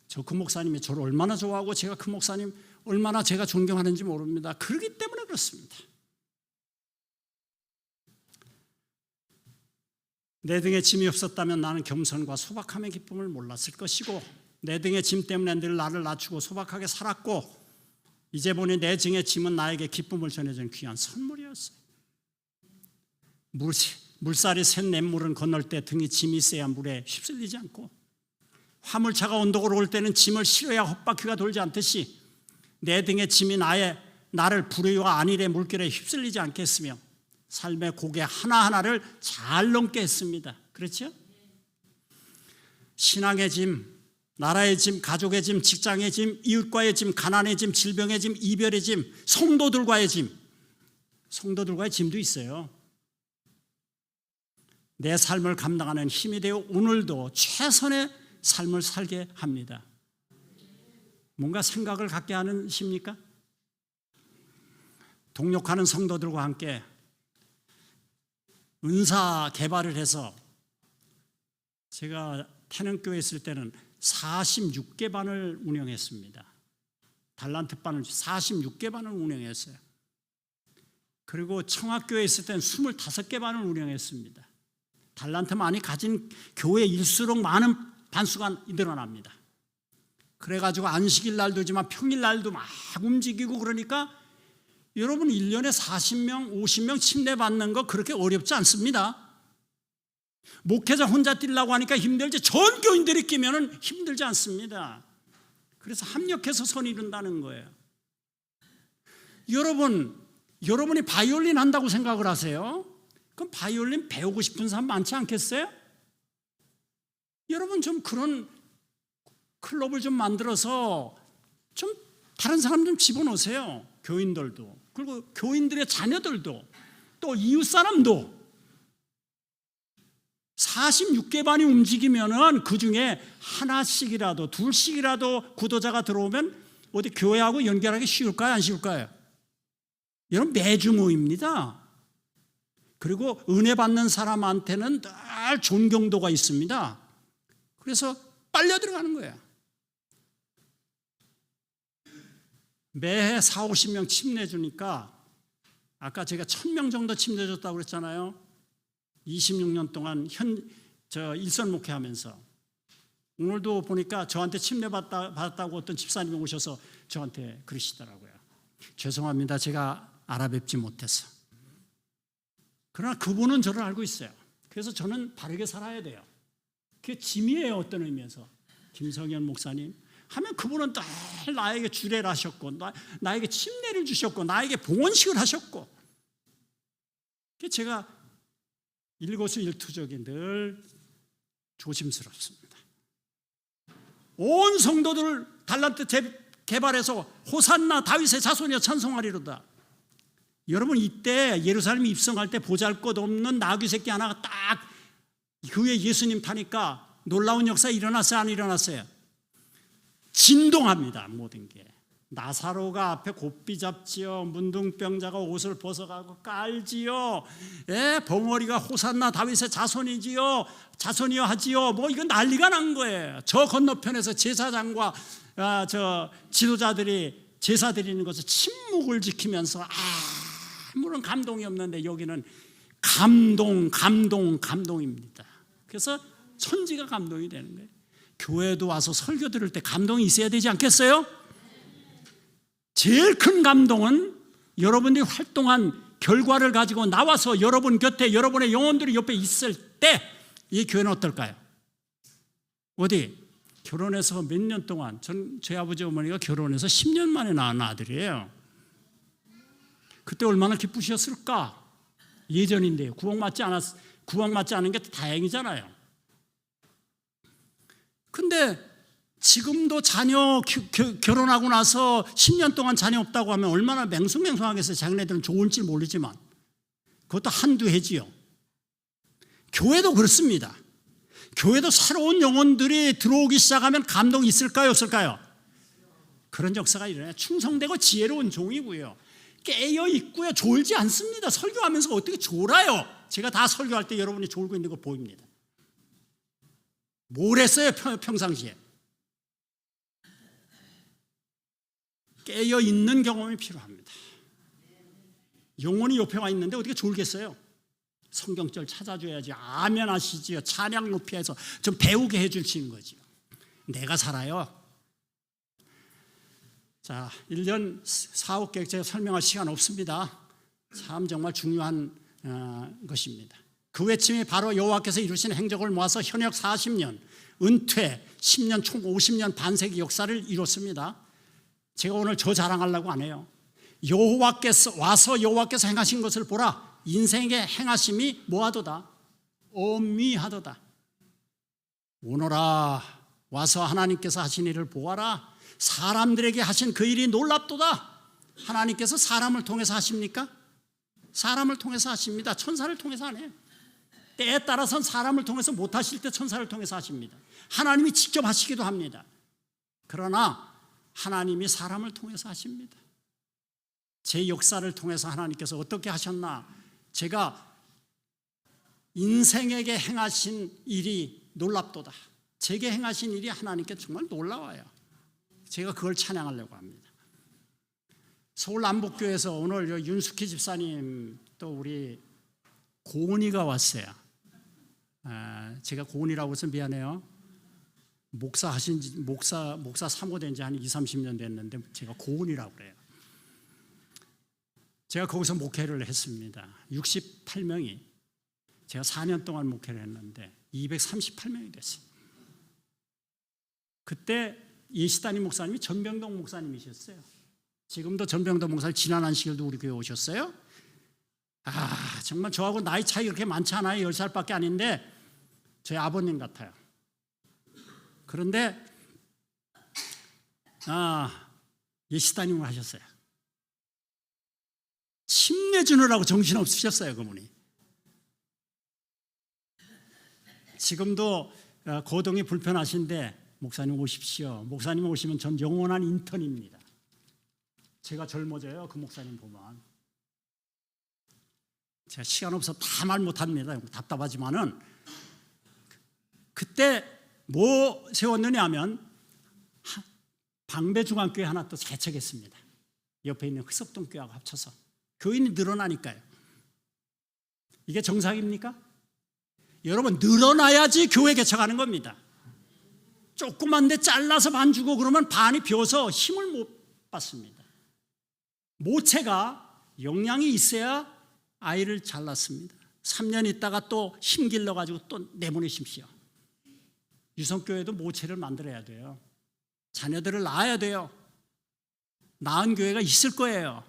저 그 목사님이 저를 얼마나 좋아하고 제가 그 목사님 얼마나 제가 존경하는지 모릅니다. 그렇기 때문에 그렇습니다. 내 등에 짐이 없었다면 나는 겸손과 소박함의 기쁨을 몰랐을 것이고, 내 등의 짐 때문에 늘 나를 낮추고 소박하게 살았고, 이제 보니 내 등의 짐은 나에게 기쁨을 전해준 귀한 선물이었어요. 물살이 샌 냇물은 건널 때 등이 짐이 있어야 물에 휩쓸리지 않고, 화물차가 언덕으로 올 때는 짐을 실어야 헛바퀴가 돌지 않듯이 내 등의 짐이 나를 불의와 안일의 물결에 휩쓸리지 않게 했으며 삶의 고개 하나하나를 잘 넘게 했습니다. 그렇죠? 신앙의 짐, 나라의 짐, 가족의 짐, 직장의 짐, 이웃과의 짐, 가난의 짐, 질병의 짐, 이별의 짐, 성도들과의 짐. 성도들과의 짐도 있어요. 내 삶을 감당하는 힘이 되어 오늘도 최선의 삶을 살게 합니다. 뭔가 생각을 갖게 하는 십니까? 동력하는 성도들과 함께 은사 개발을 해서, 제가 태능교회 있을 때는 46개 반을 운영했습니다. 달란트 반을 46개 반을 운영했어요. 그리고 청학교에 있을 때는 25개 반을 운영했습니다. 달란트 많이 가진 교회일수록 많은 반수가 늘어납니다. 그래가지고 안식일 날도지만 평일 날도 막 움직이고, 그러니까 여러분 1년에 40명, 50명 침례 받는 거 그렇게 어렵지 않습니다. 목회자 혼자 뛰려고 하니까 힘들지, 전 교인들이 끼면은 힘들지 않습니다. 그래서 합력해서 선 이룬다는 거예요. 여러분이 바이올린 한다고 생각을 하세요? 그럼 바이올린 배우고 싶은 사람 많지 않겠어요? 여러분 좀 그런 클럽을 좀 만들어서 좀 다른 사람 좀 집어넣으세요. 교인들도, 그리고 교인들의 자녀들도, 또 이웃 사람도. 46개 반이 움직이면은 그 중에 하나씩이라도 둘씩이라도 구도자가 들어오면 어디 교회하고 연결하기 쉬울까요? 안 쉬울까요? 여러분 매주 모입니다. 그리고 은혜 받는 사람한테는 늘 존경도가 있습니다. 그래서 빨려 들어가는 거예요. 매해 4, 50명 침례 주니까, 아까 제가 1000명 정도 침례 줬다고 그랬잖아요. 26년 동안 일선 목회하면서. 오늘도 보니까 저한테 침례 받았다고 어떤 집사님이 오셔서 저한테 그러시더라고요. 죄송합니다, 제가 알아뵙지 못해서. 그러나 그분은 저를 알고 있어요. 그래서 저는 바르게 살아야 돼요. 그게 짐이에요. 어떤 의미에서. 김성현 목사님 하면 그분은 늘 나에게 주례를 하셨고, 나에게 침례를 주셨고, 나에게 봉헌식을 하셨고, 제가 일거수일투족이 늘 조심스럽습니다. 온 성도들을 달란트 개발해서 호산나 다윗의 자손이여 찬송하리로다. 여러분 이때 예루살렘 입성할 때 보잘것없는 나귀 새끼 하나가 딱 그 위에 예수님 타니까 놀라운 역사 일어났어요? 안 일어났어요? 진동합니다. 모든 게. 나사로가 앞에 곱비 잡지요. 문둥병자가 옷을 벗어가고 깔지요. 예, 벙어리가 호산나 다윗의 자손이지요. 자손이요 하지요. 뭐 이건 난리가 난 거예요. 저 건너편에서 제사장과 저 지도자들이 제사 드리는 것을 침묵을 지키면서 아무런 감동이 없는데 여기는 감동입니다. 그래서 천지가 감동이 되는 거예요. 교회도 와서 설교 들을 때 감동이 있어야 되지 않겠어요? 제일 큰 감동은 여러분들이 활동한 결과를 가지고 나와서 여러분 곁에 여러분의 영혼들이 옆에 있을 때 이 교회는 어떨까요? 어디? 결혼해서 몇 년 동안 저희 아버지 어머니가 결혼해서 10년 만에 낳은 아들이에요. 그때 얼마나 기쁘셨을까? 예전인데요. 구원 맞지 않은 게 다행이잖아요. 근데 지금도 자녀 결혼하고 나서 10년 동안 자녀 없다고 하면 얼마나 맹숭맹숭하겠어요. 자기네들은 좋은지 모르지만 그것도 한두 해지요. 교회도 그렇습니다. 교회도 새로운 영혼들이 들어오기 시작하면 감동이 있을까요? 없을까요? 그런 역사가 일어나요. 충성되고 지혜로운 종이고요. 깨어 있고요. 졸지 않습니다. 설교하면서 어떻게 졸아요? 제가 다 설교할 때 여러분이 졸고 있는 거 보입니다. 뭘 했어요? 평상시에. 깨어 있는 경험이 필요합니다. 영혼이 옆에 와 있는데 어떻게 졸겠어요? 성경절 찾아줘야지. 아멘 하시지요. 찬양 높이해서 좀 배우게 해주시는 거죠. 내가 살아요. 자, 1년 4억 계획 제가 설명할 시간 없습니다. 참 정말 중요한 것입니다. 그 외침이 바로 여호와께서 이루신 행적을 모아서 현역 40년, 은퇴 10년, 총 50년 반세기 역사를 이뤘습니다. 제가 오늘 저 자랑하려고 안 해요. 여호와께서 행하신 것을 보라. 인생의 행하심이 뭐하도다? 어미하도다. 오너라 와서 하나님께서 하신 일을 보아라. 사람들에게 하신 그 일이 놀랍도다. 하나님께서 사람을 통해서 하십니까? 사람을 통해서 하십니다. 천사를 통해서 안 해요. 때에 따라서는 사람을 통해서 못 하실 때 천사를 통해서 하십니다. 하나님이 직접 하시기도 합니다. 그러나 하나님이 사람을 통해서 하십니다. 제 역사를 통해서 하나님께서 어떻게 하셨나? 제가 인생에게 행하신 일이 놀랍도다. 제게 행하신 일이 하나님께 정말 놀라워요. 제가 그걸 찬양하려고 합니다. 서울 남북교회에서 오늘 윤숙희 집사님 또 우리 고은이가 왔어요. 제가 고은이라고 해서 미안해요. 목사 사모된 지 한 20-30년 됐는데 제가 고은이라고 그래요. 제가 거기서 목회를 했습니다. 68명이. 제가 4년 동안 목회를 했는데 238명이 됐어요. 그때 예시단임 목사님이 전병동 목사님이셨어요. 지금도 전병동 목사님 지난 안식일도 우리 교회 오셨어요. 정말 저하고 나이 차이 그렇게 많지 않아요. 10살밖에 아닌데 저희 아버님 같아요. 그런데 예시단임을 하셨어요. 침내주느라고 정신없으셨어요. 그분이. 지금도 거동이 불편하신데 목사님 오십시오. 목사님 오시면 전 영원한 인턴입니다. 제가 젊어져요. 그 목사님 보면. 제가 시간 없어서 다 말 못합니다. 답답하지만은 그때 뭐 세웠느냐 하면 방배중앙교회 하나 또 개척했습니다. 옆에 있는 흑석동교회하고 합쳐서. 교인이 늘어나니까요. 이게 정상입니까? 여러분 늘어나야지 교회 개척하는 겁니다. 조그만 데 잘라서 반 주고 그러면 반이 비어서 힘을 못 받습니다. 모체가 영양이 있어야 아이를 잘랐습니다. 3년 있다가 또 힘 길러가지고 또 내보내십시오. 유성교회도 모체를 만들어야 돼요. 자녀들을 낳아야 돼요. 낳은 교회가 있을 거예요.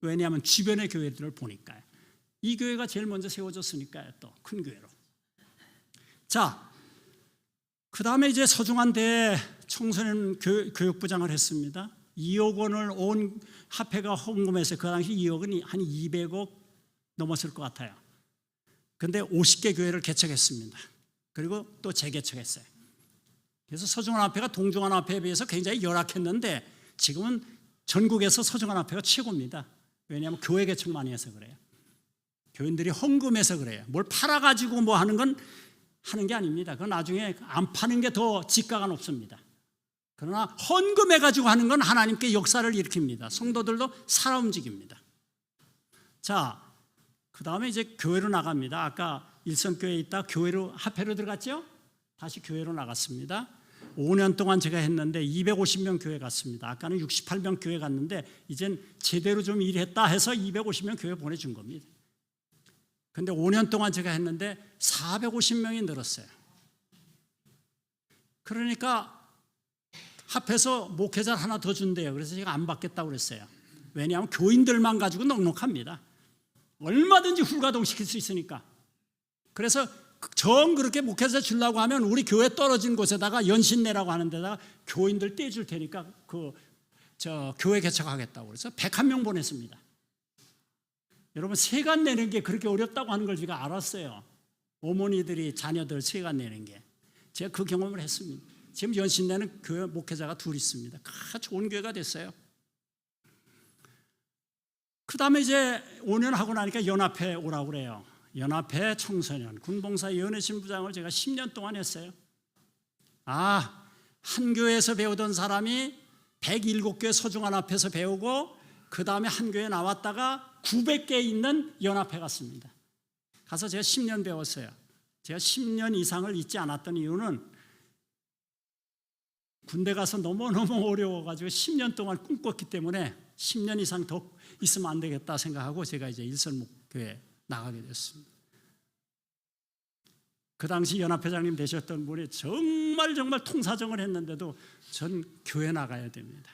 왜냐하면 주변의 교회들을 보니까요. 이 교회가 제일 먼저 세워졌으니까요. 또 큰 교회로. 자, 그 다음에 이제 서중한대 청소년 교육부장을 했습니다. 2억 원을 온 화폐가 헌금해서 그 당시 2억은 한 200억 넘었을 것 같아요. 그런데 50개 교회를 개척했습니다. 그리고 또 재개척했어요. 그래서 서중환합회가 동중환합회에 비해서 굉장히 열악했는데 지금은 전국에서 서중환합회가 최고입니다. 왜냐하면 교회 개척 많이 해서 그래요. 교인들이 헌금해서 그래요. 뭘 팔아가지고 뭐 하는 건 하는 게 아닙니다. 그건 나중에 안 파는 게 더 지가가 높습니다. 그러나 헌금해가지고 하는 건 하나님께 역사를 일으킵니다. 성도들도 살아 움직입니다. 자, 그 다음에 이제 교회로 나갑니다. 아까 일선교회에 있다 교회로 합회로 들어갔죠? 다시 교회로 나갔습니다. 5년 동안 제가 했는데 250명 교회 갔습니다. 아까는 68명 교회 갔는데 이젠 제대로 좀 일했다 해서 250명 교회 보내준 겁니다. 근데 5년 동안 제가 했는데 450명이 늘었어요. 그러니까 합해서 목회자 하나 더 준대요. 그래서 제가 안 받겠다고 그랬어요. 왜냐하면 교인들만 가지고 넉넉합니다. 얼마든지 훌가동시킬 수 있으니까. 그래서 정 그렇게 목회자 주려고 하면 우리 교회 떨어진 곳에다가 연신내라고 하는 데다가 교인들 떼줄 테니까 교회 개척하겠다고 그래서 101명 보냈습니다. 여러분 세관 내는 게 그렇게 어렵다고 하는 걸 제가 알았어요. 어머니들이 자녀들 세관 내는 게. 제가 그 경험을 했습니다. 지금 연신내는 교회 목회자가 둘 있습니다. 좋은 교회가 됐어요. 그 다음에 이제 5년 하고 나니까 연합회 오라고 그래요. 연합회 청소년 군봉사 연회신부장을 제가 10년 동안 했어요. 한 교회에서 배우던 사람이 107교회 서중환합회에서 배우고 그 다음에 한 교회 나왔다가 900개 있는 연합회 갔습니다. 가서 제가 10년 배웠어요. 제가 10년 이상을 있지 않았던 이유는 군대 가서 너무너무 어려워가지고 10년 동안 꿈꿨기 때문에 10년 이상 더 있으면 안 되겠다 생각하고 제가 이제 일선목교회 나가게 됐습니다. 그 당시 연합회장님 되셨던 분이 정말 통사정을 했는데도 전 교회 나가야 됩니다.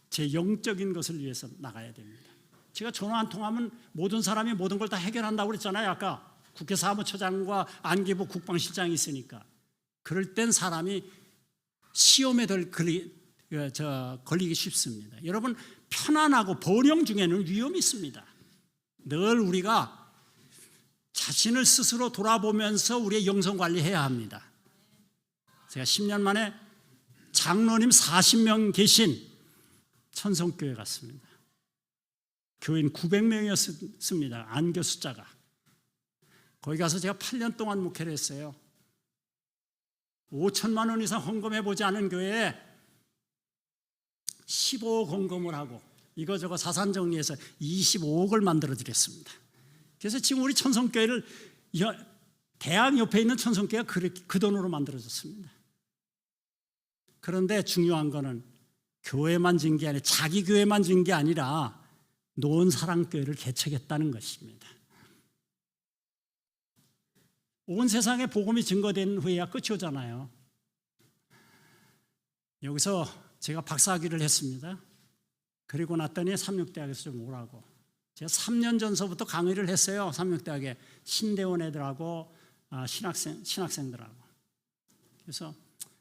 제 영적인 것을 위해서 나가야 됩니다. 제가 전화 한 통하면 모든 사람이 모든 걸 다 해결한다고 그랬잖아요. 아까 국회 사무처장과 안기부 국방실장이 있으니까. 그럴 땐 사람이 시험에 걸리기 쉽습니다. 여러분 편안하고 번영 중에는 위험이 있습니다. 늘 우리가 자신을 스스로 돌아보면서 우리의 영성 관리해야 합니다. 제가 10년 만에 장로님 40명 계신 천성교회 갔습니다. 교인 900명이었습니다. 안교 숫자가. 거기 가서 제가 8년 동안 목회를 했어요. 5천만 원 이상 헌금해보지 않은 교회에 15억 헌금을 하고 이거저거 자산 정리해서 25억을 만들어드렸습니다. 그래서 지금 우리 천성교회를 대학 옆에 있는 천성교회가 그 돈으로 만들어졌습니다. 그런데 중요한 거는 교회만 진 게 아니라 자기 교회만 진 게 아니라 노원사랑교회를 개척했다는 것입니다. 온 세상에 복음이 증거된 후에야 끝이 오잖아요. 여기서 제가 박사학위를 했습니다. 그리고 났더니 삼육대학에서 좀 오라고. 제가 3년 전서부터 강의를 했어요. 삼육대학에 신대원 애들하고 신학생들하고. 그래서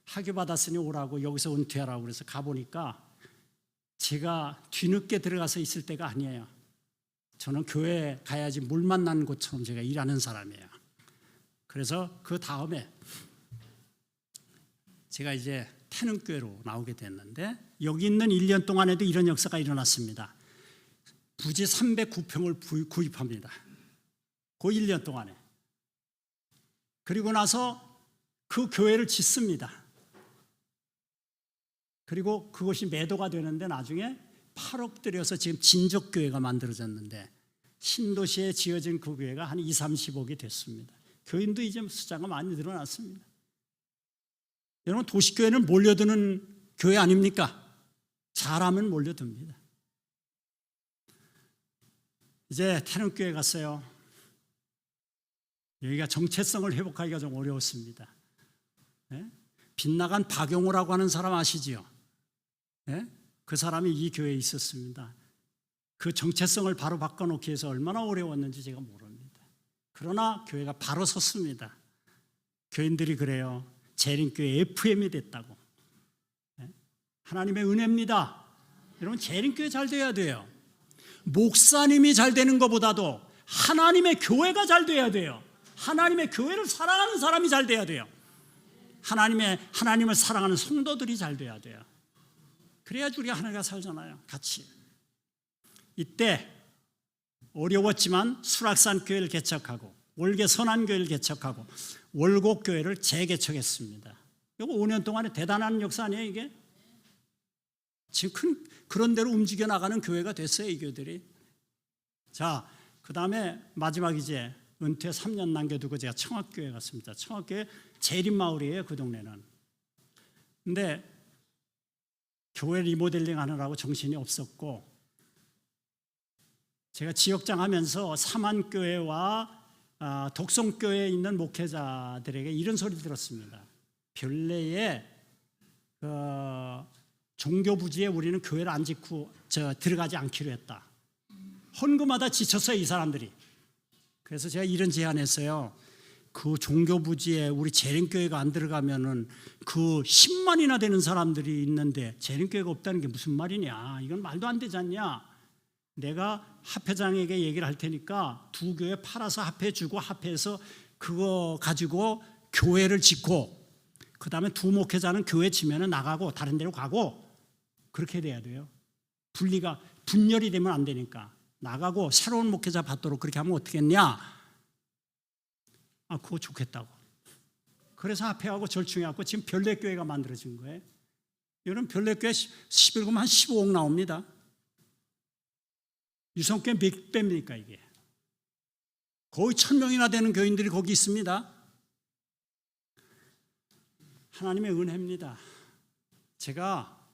학위 받았으니 오라고 여기서 은퇴하라고 그래서 가보니까 제가 뒤늦게 들어가서 있을 때가 아니에요. 저는 교회에 가야지 물 만나는 곳처럼 제가 일하는 사람이에요. 그래서 그 다음에 제가 이제 태능교회로 나오게 됐는데 여기 있는 1년 동안에도 이런 역사가 일어났습니다. 부지 309평을 구입합니다. 그 1년 동안에. 그리고 나서 그 교회를 짓습니다. 그리고 그것이 매도가 되는데 나중에 8억 들여서 지금 진적교회가 만들어졌는데 신도시에 지어진 그 교회가 한 20-30억이 됐습니다. 교인도 이제 숫자가 많이 늘어났습니다. 여러분 도시교회는 몰려드는 교회 아닙니까? 잘하면 몰려듭니다. 이제 태릉교회 갔어요. 여기가 정체성을 회복하기가 좀 어려웠습니다. 네? 빗나간 박용호라고 하는 사람 아시지요? 네? 그 사람이 이 교회에 있었습니다. 그 정체성을 바로 바꿔놓기 위해서 얼마나 어려웠는지 제가 모릅니다. 그러나 교회가 바로 섰습니다. 교인들이 그래요. 재림교회 FM이 됐다고. 네? 하나님의 은혜입니다. 여러분 재림교회 잘 돼야 돼요. 목사님이 잘 되는 것보다도 하나님의 교회가 잘 돼야 돼요. 하나님의 교회를 사랑하는 사람이 잘 돼야 돼요. 하나님을 사랑하는 성도들이 잘 돼야 돼요. 그래야지 우리가 하나가 살잖아요. 같이. 이때 어려웠지만 수락산 교회를 개척하고 월계 선안교회를 개척하고 월곡교회를 재개척했습니다. 이거 5년 동안에 대단한 역사 아니에요 이게? 지금 그런 대로 움직여 나가는 교회가 됐어요 이 교회들이. 자, 그 다음에 마지막 이제 은퇴 3년 남겨두고 제가 청학교회 갔습니다. 청학교회 재림마을이에요 그 동네는. 근데 교회 리모델링 하느라고 정신이 없었고 제가 지역장 하면서 삼안교회와 독성교회에 있는 목회자들에게 이런 소리 들었습니다. 별내에 종교부지에 우리는 교회를 안 짓고 들어가지 않기로 했다. 헌금하다 지쳤어요 이 사람들이. 그래서 제가 이런 제안했어요. 그 종교부지에 우리 재림교회가 안 들어가면은 그 10만이나 되는 사람들이 있는데 재림교회가 없다는 게 무슨 말이냐. 이건 말도 안 되지 않냐. 내가 합회장에게 얘기를 할 테니까 두 교회 팔아서 합해주고 합해서 그거 가지고 교회를 짓고 그 다음에 두 목회자는 교회 지면은 나가고 다른 데로 가고 그렇게 돼야 돼요. 분열이 되면 안 되니까 나가고 새로운 목회자 받도록 그렇게 하면 어떻게 했냐. 그거 좋겠다고. 그래서 합회하고 절충해갖고 지금 별내교회가 만들어진 거예요. 이런 별내교회 11금 한 15억 나옵니다. 유성교회 몇 배입니까 이게? 거의 1000명이나 되는 교인들이 거기 있습니다. 하나님의 은혜입니다. 제가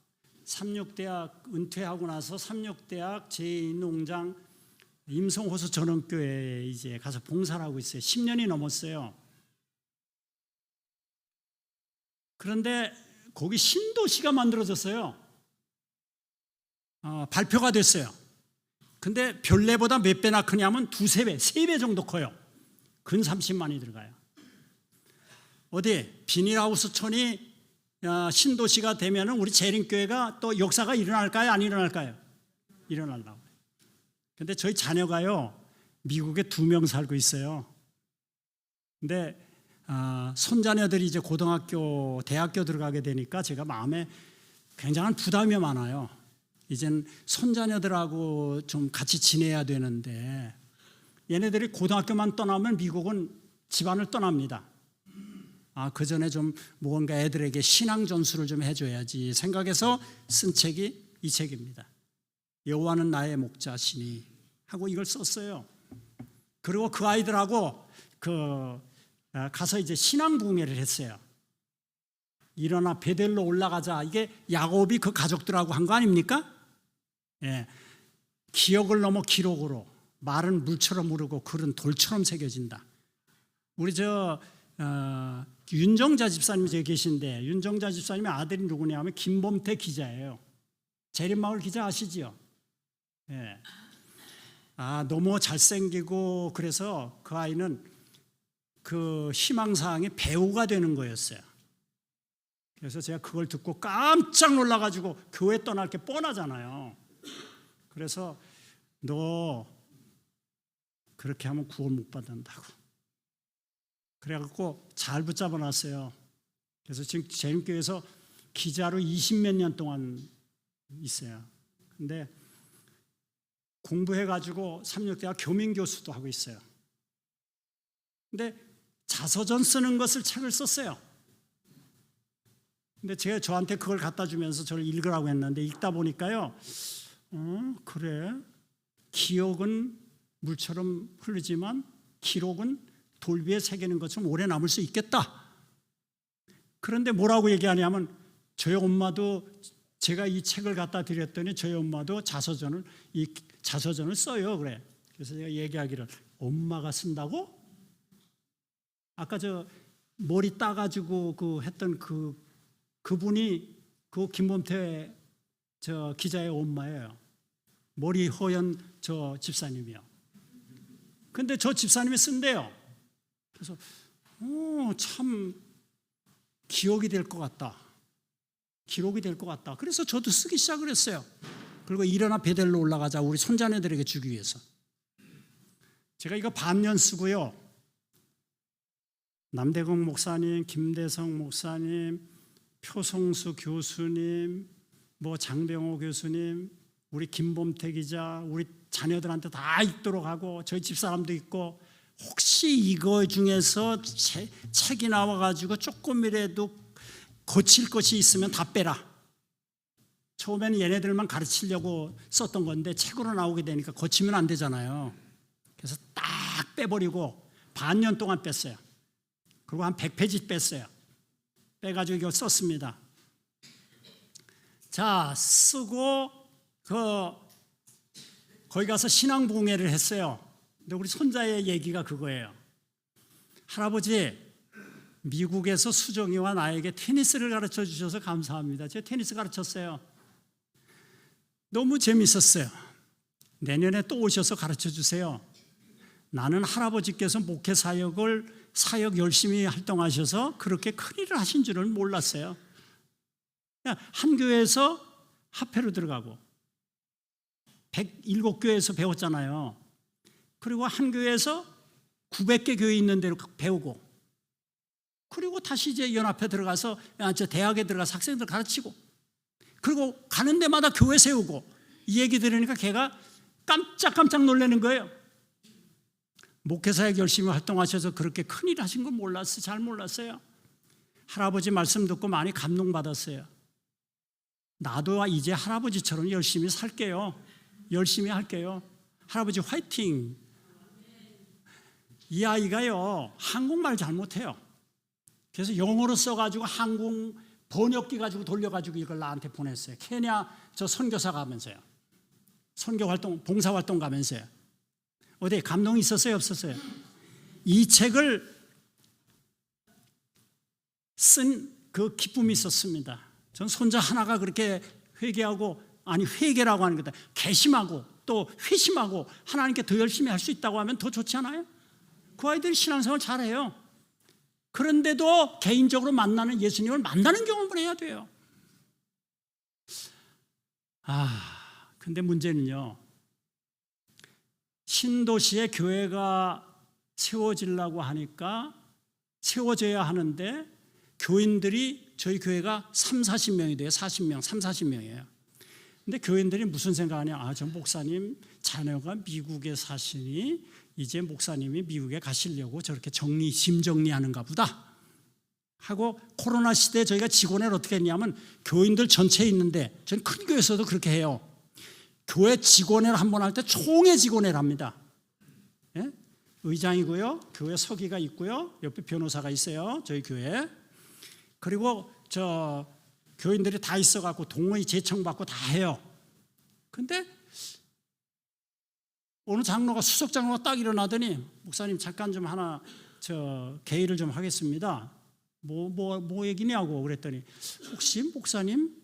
삼육대학 은퇴하고 나서 삼육대학 제2농장 임성호수 전원교회에 이제 가서 봉사를 하고 있어요. 10년이 넘었어요. 그런데 거기 신도시가 만들어졌어요. 발표가 됐어요. 근데 별내보다 몇 배나 크냐면 2-3배, 3배 정도 커요. 근 30만이 들어가요. 어디 비닐하우스촌이 신도시가 되면은 우리 재림교회가 또 역사가 일어날까요? 안 일어날까요? 일어나려고. 근데 저희 자녀가요 미국에 2명 살고 있어요. 근데 손자녀들이 이제 고등학교, 대학교 들어가게 되니까 제가 마음에 굉장한 부담이 많아요. 이젠 손자녀들하고 좀 같이 지내야 되는데 얘네들이 고등학교만 떠나면 미국은 집안을 떠납니다. 그 전에 좀 뭔가 애들에게 신앙 전수를 좀 해줘야지 생각해서 쓴 책이 이 책입니다. 여호와는 나의 목자시니 하고 이걸 썼어요. 그리고 그 아이들하고 가서 이제 신앙 부흥회를 했어요. 일어나 베델로 올라가자. 이게 야곱이 그 가족들하고 한 거 아닙니까? 예. 기억을 넘어 기록으로 말은 물처럼 흐르고 글은 돌처럼 새겨진다. 우리 윤정자 집사님이 저기 계신데 윤정자 집사님의 아들이 누구냐면 김범태 기자예요. 재림마을 기자 아시지요? 예. 너무 잘생기고 그래서 그 아이는 그 희망사항의 배우가 되는 거였어요. 그래서 제가 그걸 듣고 깜짝 놀라가지고 교회 떠날 게 뻔하잖아요. 그래서 너 그렇게 하면 구원 못 받는다고. 그래갖고 잘 붙잡아 놨어요. 그래서 지금 재림교회에서 기자로 20몇 년 동안 있어요. 근데 공부해가지고 삼육대학 교민교수도 하고 있어요. 근데 자서전 쓰는 것을 책을 썼어요. 근데 제가 저한테 그걸 갖다 주면서 저를 읽으라고 했는데 읽다 보니까요. 그래. 기억은 물처럼 흐르지만 기록은 돌 위에 새기는 것처럼 오래 남을 수 있겠다. 그런데 뭐라고 얘기하냐면 저희 엄마도 제가 이 책을 갖다 드렸더니 저희 엄마도 자서전을 써요. 그래. 그래서 제가 얘기하기를 엄마가 쓴다고? 아까 저 머리 따가지고 했던 그분이 그 김범태 저 기자의 엄마예요. 머리 허연 저 집사님이요. 근데 저 집사님이 쓴대요. 그래서 참 기억이 될 것 같다. 기록이 될 것 같다. 그래서 저도 쓰기 시작을 했어요. 그리고 일어나 베델로 올라가자. 우리 손자녀들에게 주기 위해서. 제가 이거 반년 쓰고요. 남대국 목사님, 김대성 목사님, 표성수 교수님, 뭐 장병호 교수님, 우리 김범태 기자, 우리 자녀들한테 다 읽도록 하고 저희 집사람도 있고, 혹시 이거 중에서 책이 나와가지고 조금이라도 고칠 것이 있으면 다 빼라. 처음에는 얘네들만 가르치려고 썼던 건데 책으로 나오게 되니까 고치면 안 되잖아요. 그래서 딱 빼버리고 반년 동안 뺐어요. 그리고 한 100페이지 뺐어요. 빼가지고 이거 썼습니다. 자, 쓰고 거기 가서 신앙봉회를 했어요. 근데 우리 손자의 얘기가 그거예요. 할아버지, 미국에서 수정이와 나에게 테니스를 가르쳐 주셔서 감사합니다. 제가 테니스 가르쳤어요. 너무 재밌었어요. 내년에 또 오셔서 가르쳐 주세요. 나는 할아버지께서 목회 사역 열심히 활동하셔서 그렇게 큰일을 하신 줄은 몰랐어요. 한 교회에서 합회로 들어가고 107교회에서 배웠잖아요. 그리고 한 교회에서 900개 교회 있는 데로 배우고, 그리고 다시 이제 연합회 들어가서 대학에 들어가서 학생들 가르치고, 그리고 가는 데마다 교회 세우고. 이 얘기 들으니까 걔가 깜짝깜짝 놀라는 거예요. 목회사역 열심히 활동하셔서 그렇게 큰일 하신 건 몰랐어요. 잘 몰랐어요. 할아버지 말씀 듣고 많이 감동받았어요. 나도 이제 할아버지처럼 열심히 살게요. 열심히 할게요. 할아버지 화이팅. 이 아이가요, 한국말 잘 못해요. 그래서 영어로 써가지고 한국 번역기 가지고 돌려가지고 이걸 나한테 보냈어요. 케냐 저 선교사 가면서요. 선교활동, 봉사활동 가면서요. 어디 감동이 있었어요? 없었어요? 이 책을 쓴 그 기쁨이 있었습니다. 전 손자 하나가 그렇게 회개하고, 아니 회개라고 하는 거다, 개심하고 또 회심하고 하나님께 더 열심히 할 수 있다고 하면 더 좋지 않아요? 그 아이들이 신앙생활 잘해요. 그런데도 개인적으로 만나는 예수님을 만나는 경험을 해야 돼요. 근데 문제는요, 신도시에 교회가 세워지려고 하니까 세워져야 하는데 교인들이, 저희 교회가 30-40명이 돼요. 40명, 30-40명이에요. 근데 교인들이 무슨 생각하냐, 저 목사님 자녀가 미국에 사시니 이제 목사님이 미국에 가시려고 저렇게 짐 정리하는가 보다 하고, 코로나 시대에 저희가 직원회를 어떻게 했냐면, 교인들 전체에 있는데, 저는 큰 교회에서도 그렇게 해요. 교회 직원회를 한 번 할 때 총회 직원회를 합니다. 예? 의장이고요, 교회 서기가 있고요, 옆에 변호사가 있어요, 저희 교회. 그리고 저 교인들이 다 있어갖고 동의 제청받고 다 해요. 근데 어느 장로가, 수석 장로가 딱 일어나더니, 목사님 잠깐 좀 하나 개의를 좀 하겠습니다. 뭐 얘기냐고 그랬더니, 혹시 목사님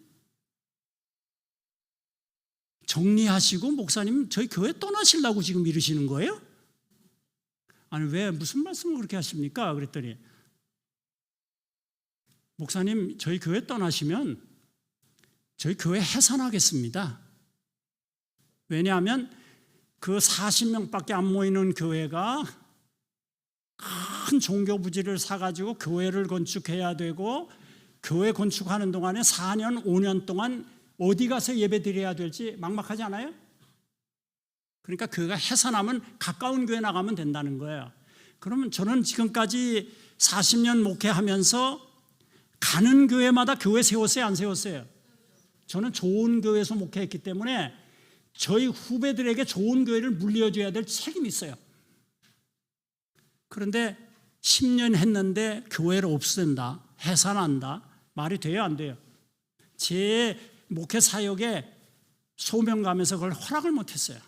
정리하시고 목사님 저희 교회 떠나시려고 지금 이러시는 거예요? 아니 왜, 무슨 말씀을 그렇게 하십니까? 그랬더니, 목사님 저희 교회 떠나시면 저희 교회 해산하겠습니다. 왜냐하면 그 40명밖에 안 모이는 교회가 큰 종교 부지를 사가지고 교회를 건축해야 되고, 교회 건축하는 동안에 4년, 5년 동안 어디 가서 예배 드려야 될지 막막하지 않아요? 그러니까 교회가 해산하면 가까운 교회 나가면 된다는 거예요. 그러면 저는 지금까지 40년 목회하면서 가는 교회마다 교회 세웠어요, 안 세웠어요? 저는 좋은 교회에서 목회했기 때문에 저희 후배들에게 좋은 교회를 물려줘야 될 책임이 있어요. 그런데 10년 했는데 교회를 없앤다, 해산한다, 말이 돼요, 안 돼요? 제 목회 사역에 소명감에서 그걸 허락을 못했어요.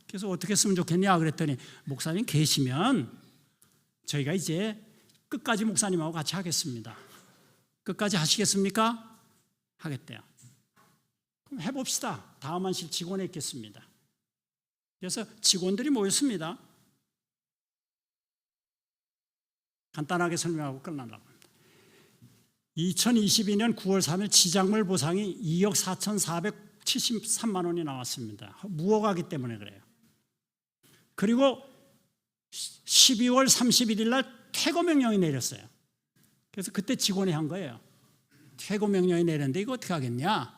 그래서 어떻게 했으면 좋겠냐 그랬더니, 목사님 계시면 저희가 이제 끝까지 목사님하고 같이 하겠습니다. 끝까지 하시겠습니까? 하겠대요. 그럼 해봅시다. 다음 안실 직원에 있겠습니다. 그래서 직원들이 모였습니다. 간단하게 설명하고 끝나려고 합니다. 2022년 9월 3일 지작물 보상이 2억 4,473만 원이 나왔습니다. 무허가기 때문에 그래요. 그리고 12월 31일 날 퇴거 명령이 내렸어요. 그래서 그때 직원이 한 거예요. 퇴거 명령이 내렸는데 이거 어떻게 하겠냐?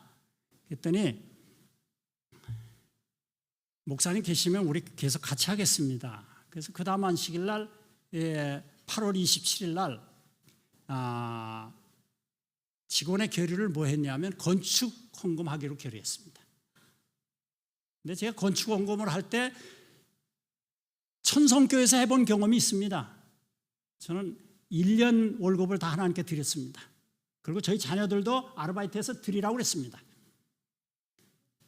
그랬더니 목사님 계시면 우리 계속 같이 하겠습니다. 그래서 그 다음 안식일 날 8월 27일 날 직원의 결의를 뭐 했냐면 건축 헌금하기로 결의했습니다. 근데 제가 건축 헌금을 할 때 천성교회에서 해본 경험이 있습니다. 저는 1년 월급을 다 하나님께 드렸습니다. 그리고 저희 자녀들도 아르바이트해서 드리라고 그랬습니다.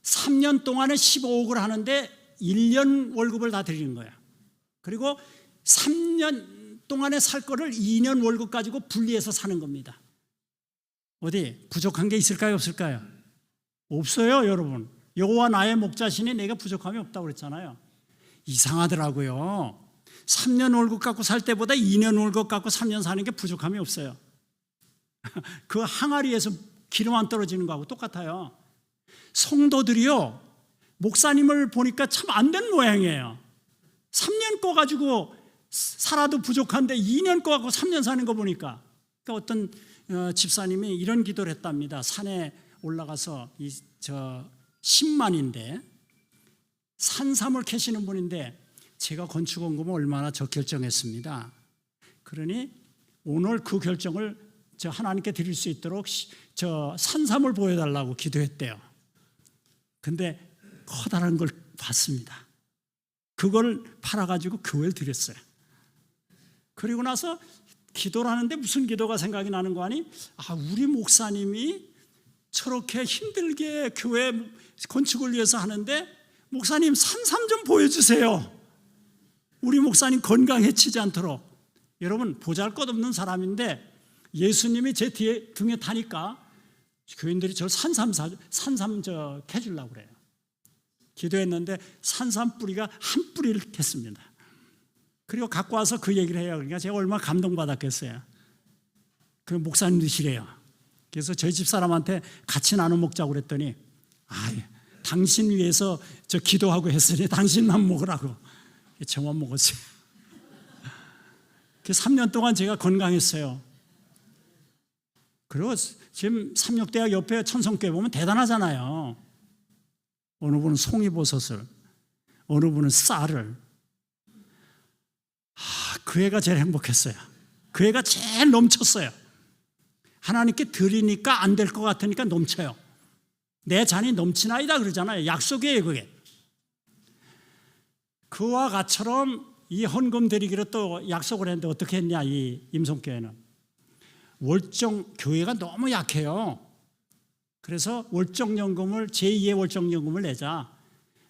3년 동안에 15억을 하는데 1년 월급을 다 드리는 거예요. 그리고 3년 동안에 살 거를 2년 월급 가지고 분리해서 사는 겁니다. 어디 부족한 게 있을까요, 없을까요? 없어요, 여러분. 여호와 나의 목자시니 내가 부족함이 없다고 그랬잖아요. 이상하더라고요. 3년 월급 갖고 살 때보다 2년 월급 갖고 3년 사는 게 부족함이 없어요. 그 항아리에서 기름 안 떨어지는 거하고 똑같아요. 성도들이요, 목사님을 보니까 참 안 된 모양이에요. 3년 거 가지고 살아도 부족한데 2년 거 갖고 3년 사는 거 보니까. 그러니까 어떤 집사님이 이런 기도를 했답니다. 산에 올라가서 10만인데 산삼을 캐시는 분인데 제가 건축원금을 얼마나 결정했습니다. 그러니 오늘 그 결정을 하나님께 드릴 수 있도록 산삼을 보여달라고 기도했대요. 근데 커다란 걸 봤습니다. 그걸 팔아가지고 교회를 드렸어요. 그리고 나서 기도를 하는데 무슨 기도가 생각이 나는 거 아니? 우리 목사님이 저렇게 힘들게 교회 건축을 위해서 하는데 목사님 산삼 좀 보여주세요. 우리 목사님 건강해치지 않도록. 여러분 보잘것없는 사람인데 예수님이 제 뒤에 등에 타니까 교인들이 저를 산삼 캐주려고 그래요. 기도했는데 산삼 뿌리가 한 뿌리를 캤습니다. 그리고 갖고 와서 그 얘기를 해요. 그러니까 제가 얼마나 감동받았겠어요. 그 목사님 드시래요. 그래서 저희 집사람한테 같이 나눠 먹자고 그랬더니 당신 위해서 기도하고 했으니 당신만 먹으라고. 저만 먹었어요. 3년 동안 제가 건강했어요. 그리고 지금 삼육대학 옆에 천성교회 보면 대단하잖아요. 어느 분은 송이버섯을, 어느 분은 쌀을. 그 애가 제일 행복했어요. 그 애가 제일 넘쳤어요. 하나님께 드리니까 안 될 것 같으니까 넘쳐요. 내 잔이 넘치나이다 그러잖아요. 약속이에요, 그게. 그와 같처럼 이 헌금 드리기로 또 약속을 했는데 어떻게 했냐, 이 임성교회는. 교회가 너무 약해요. 그래서 월정연금을, 제2의 월정연금을 내자.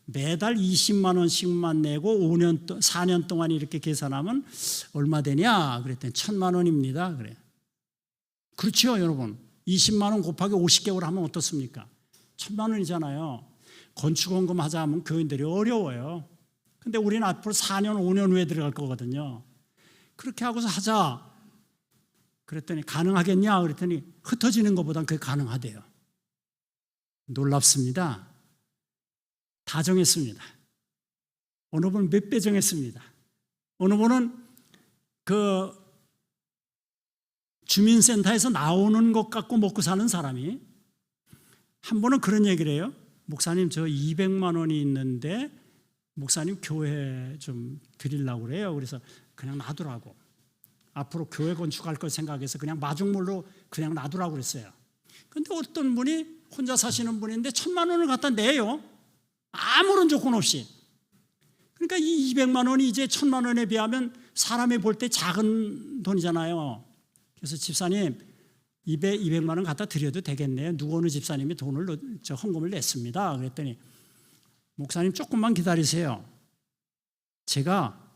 매달 20만 원씩만 내고 4년 동안 이렇게 계산하면 얼마 되냐? 그랬더니 1,000만 원입니다. 그래. 그렇죠, 여러분. 20만 원 곱하기 50개월 하면 어떻습니까? 1,000만 원이잖아요. 건축원금 하자 하면 교인들이 어려워요. 근데 우리는 앞으로 4년, 5년 후에 들어갈 거거든요. 그렇게 하고서 하자. 그랬더니 가능하겠냐? 그랬더니 흩어지는 것보단 그게 가능하대요. 놀랍습니다. 다 정했습니다. 어느 분은 몇 배 정했습니다. 어느 분은 그 주민센터에서 나오는 것 갖고 먹고 사는 사람이, 한 번은 그런 얘기를 해요. 목사님, 저 200만 원이 있는데 목사님 교회 좀 드리려고 그래요. 그래서 그냥 놔두라고. 앞으로 교회 건축할 걸 생각해서 그냥 마중물로 그냥 놔두라고 그랬어요. 그런데 어떤 분이 혼자 사시는 분인데 1,000만 원을 갖다 내요. 아무런 조건 없이. 그러니까 이 200만 원이 이제 1,000만 원에 비하면 사람이 볼 때 작은 돈이잖아요. 그래서 집사님 200만 원 갖다 드려도 되겠네요. 누구 어느 집사님이 헌금을 냈습니다. 그랬더니 목사님 조금만 기다리세요. 제가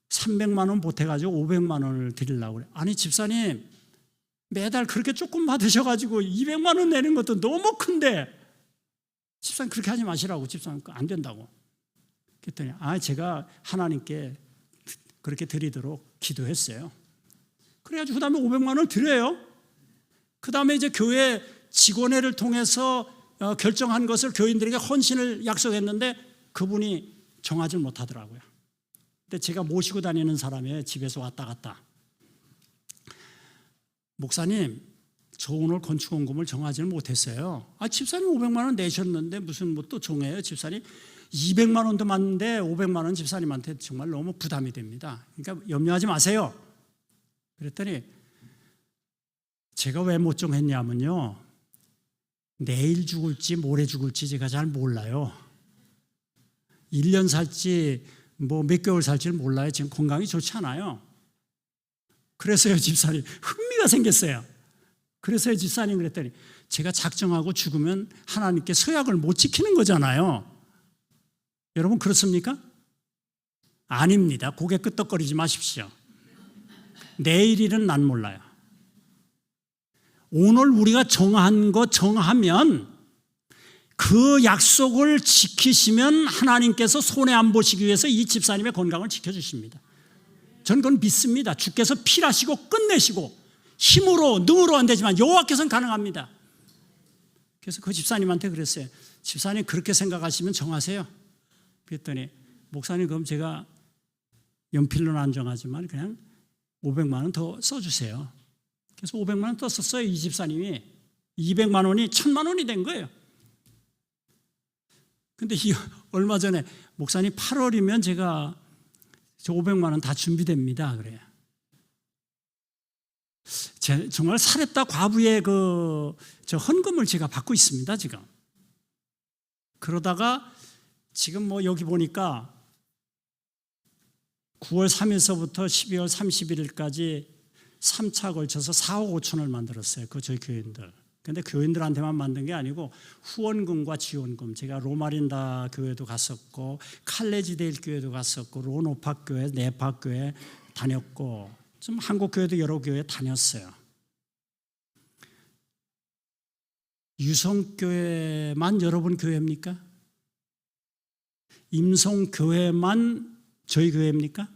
300만 원 보태가지고 500만 원을 드리려고 그래요. 아니 집사님 매달 그렇게 조금 받으셔가지고 200만 원 내는 것도 너무 큰데 집사님 그렇게 하지 마시라고. 집사님 안 된다고. 그랬더니 제가 하나님께 그렇게 드리도록 기도했어요. 그래가지고 그 다음에 500만 원을 드려요. 그 다음에 이제 교회 직원회를 통해서 결정한 것을 교인들에게 헌신을 약속했는데 그분이 정하지 못하더라고요. 근데 제가 모시고 다니는 사람의 집에서 왔다 갔다 목사님, 저 오늘 건축원금을 정하지는 못했어요. 집사님 500만 원 내셨는데 무슨 뭐 또 정해요? 집사님 200만 원도 맞는데 500만 원 집사님한테 정말 너무 부담이 됩니다. 그러니까 염려하지 마세요. 그랬더니 제가 왜 못 정했냐면요, 내일 죽을지 모레 죽을지 제가 잘 몰라요. 1년 살지 뭐 몇 개월 살지를 몰라요. 지금 건강이 좋지 않아요. 그래서요, 집사님 흥미가 생겼어요. 그래서요, 집사님 그랬더니 제가 작정하고 죽으면 하나님께 서약을 못 지키는 거잖아요. 여러분 그렇습니까? 아닙니다. 고개 끄덕거리지 마십시오. 내일 일은 난 몰라요. 오늘 우리가 정한 거 정하면 그 약속을 지키시면 하나님께서 손해 안 보시기 위해서 이 집사님의 건강을 지켜주십니다. 저는 그건 믿습니다. 주께서 필하시고 끝내시고 힘으로 능으로 안 되지만 여호와께서는 가능합니다. 그래서 그 집사님한테 그랬어요. 집사님 그렇게 생각하시면 정하세요. 그랬더니 목사님 그럼 제가 연필로는 안 정하지만 그냥 500만 원 더 써주세요. 그래서 500만 원 더 썼어요. 이 집사님이 200만 원이 1000만 원이 된 거예요. 근데 얼마 전에 목사님 8월이면 제가 저 500만 원 다 준비됩니다. 그래요. 정말 살했다 과부의 저 헌금을 제가 받고 있습니다. 지금. 그러다가 지금 뭐 여기 보니까 9월 3일서부터 12월 31일까지 3차 걸쳐서 4억 5천을 만들었어요. 저희 교인들. 근데 교인들한테만 만든 게 아니고 후원금과 지원금. 제가 로마린다 교회도 갔었고 칼레지데일 교회도 갔었고 로노파 교회, 네파 교회 다녔고 좀 한국 교회도 여러 교회 다녔어요. 유성교회만 여러분 교회입니까? 임성교회만 저희 교회입니까?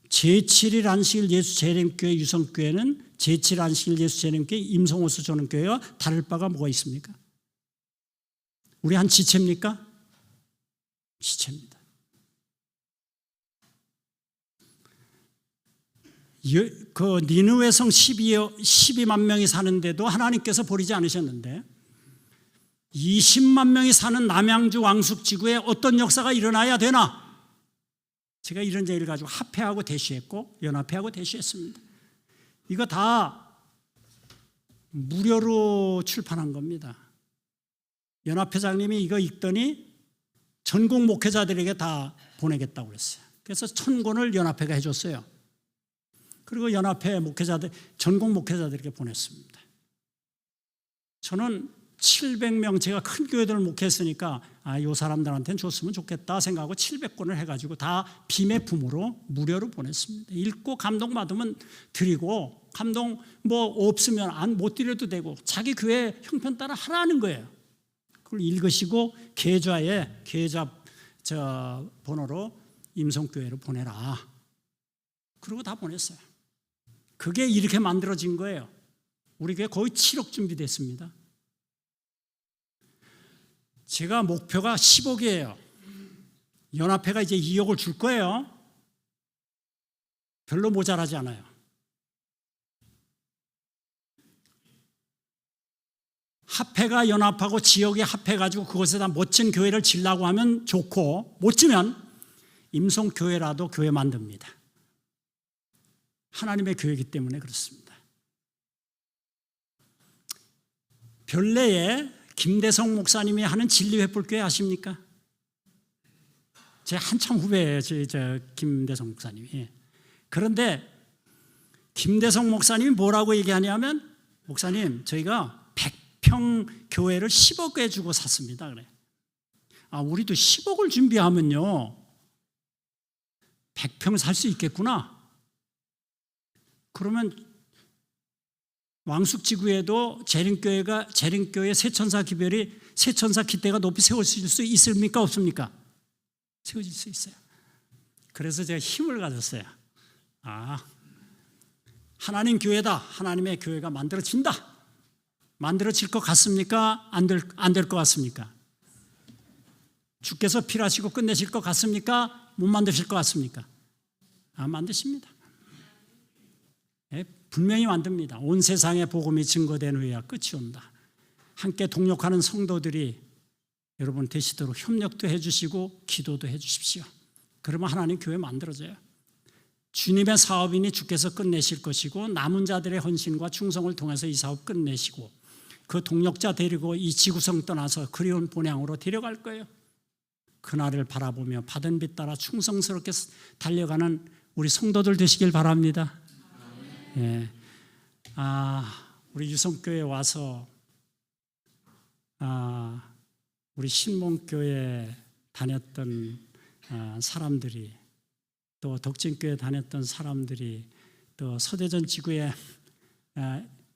제7일 안식일 예수 재림교회 유성교회는 제7일 안식일 예수 재림교회 임성호수 전원교회와 다를 바가 뭐가 있습니까? 우리 한 지체입니까? 지체입니다. 그 니느웨 성 12만 명이 사는데도 하나님께서 버리지 않으셨는데 20만 명이 사는 남양주 왕숙지구에 어떤 역사가 일어나야 되나? 제가 이런 얘기를 가지고 합회하고 대시했고 연합회하고 대시했습니다. 이거 다 무료로 출판한 겁니다. 연합회장님이 이거 읽더니 전국 목회자들에게 다 보내겠다고 그랬어요. 그래서 1000권을 연합회가 해줬어요. 그리고 연합회 목회자들, 전국 목회자들에게 보냈습니다. 저는 700명, 제가 큰 교회들을 목회했으니까 이 사람들한테는 줬으면 좋겠다 생각하고 700권을 해가지고 다 비매품으로 무료로 보냈습니다. 읽고 감동받으면 드리고 감동 뭐 없으면 못 드려도 되고 자기 교회 형편 따라 하라는 거예요. 그걸 읽으시고 계좌 번호로 임성교회로 보내라. 그러고 다 보냈어요. 그게 이렇게 만들어진 거예요. 우리 교회 거의 7억 준비됐습니다. 제가 목표가 10억이에요. 연합회가 이제 2억을 줄 거예요. 별로 모자라지 않아요. 합회가 연합하고 지역에 합해가지고 그곳에다 멋진 교회를 지으려고 하면 좋고 못 지면 임성교회라도 교회 만듭니다. 하나님의 교회이기 때문에 그렇습니다. 별내에 김대성 목사님이 하는 진리횃불교회 아십니까? 제 한참 후배예요. 저 김대성 목사님이. 그런데 김대성 목사님이 뭐라고 얘기하냐면 목사님 저희가 100평 교회를 10억에 주고 샀습니다. 그래. 우리도 10억을 준비하면요 100평 살 수 있겠구나. 그러면 왕숙지구에도 재림교회 세천사 기별이 세천사 기대가 높이 세워질 수 있습니까? 없습니까? 세워질 수 있어요. 그래서 제가 힘을 가졌어요. 하나님 교회다. 하나님의 교회가 만들어진다. 만들어질 것 같습니까? 안 될 것 같습니까? 주께서 필하시고 끝내실 것 같습니까? 못 만드실 것 같습니까? 만드십니다. 분명히 만듭니다. 온 세상에 복음이 증거된 후에야 끝이 온다. 함께 동역하는 성도들이 여러분 되시도록 협력도 해주시고 기도도 해주십시오. 그러면 하나님 교회 만들어져요. 주님의 사업이니 주께서 끝내실 것이고 남은 자들의 헌신과 충성을 통해서 이 사업 끝내시고 그 동력자 데리고 이 지구성 떠나서 그리운 본향으로 데려갈 거예요. 그날을 바라보며 받은 빛 따라 충성스럽게 달려가는 우리 성도들 되시길 바랍니다. 예. 우리 유성교회 와서 우리 신몽교회 다녔던 사람들이 또 덕진교회 다녔던 사람들이 또 서대전 지구의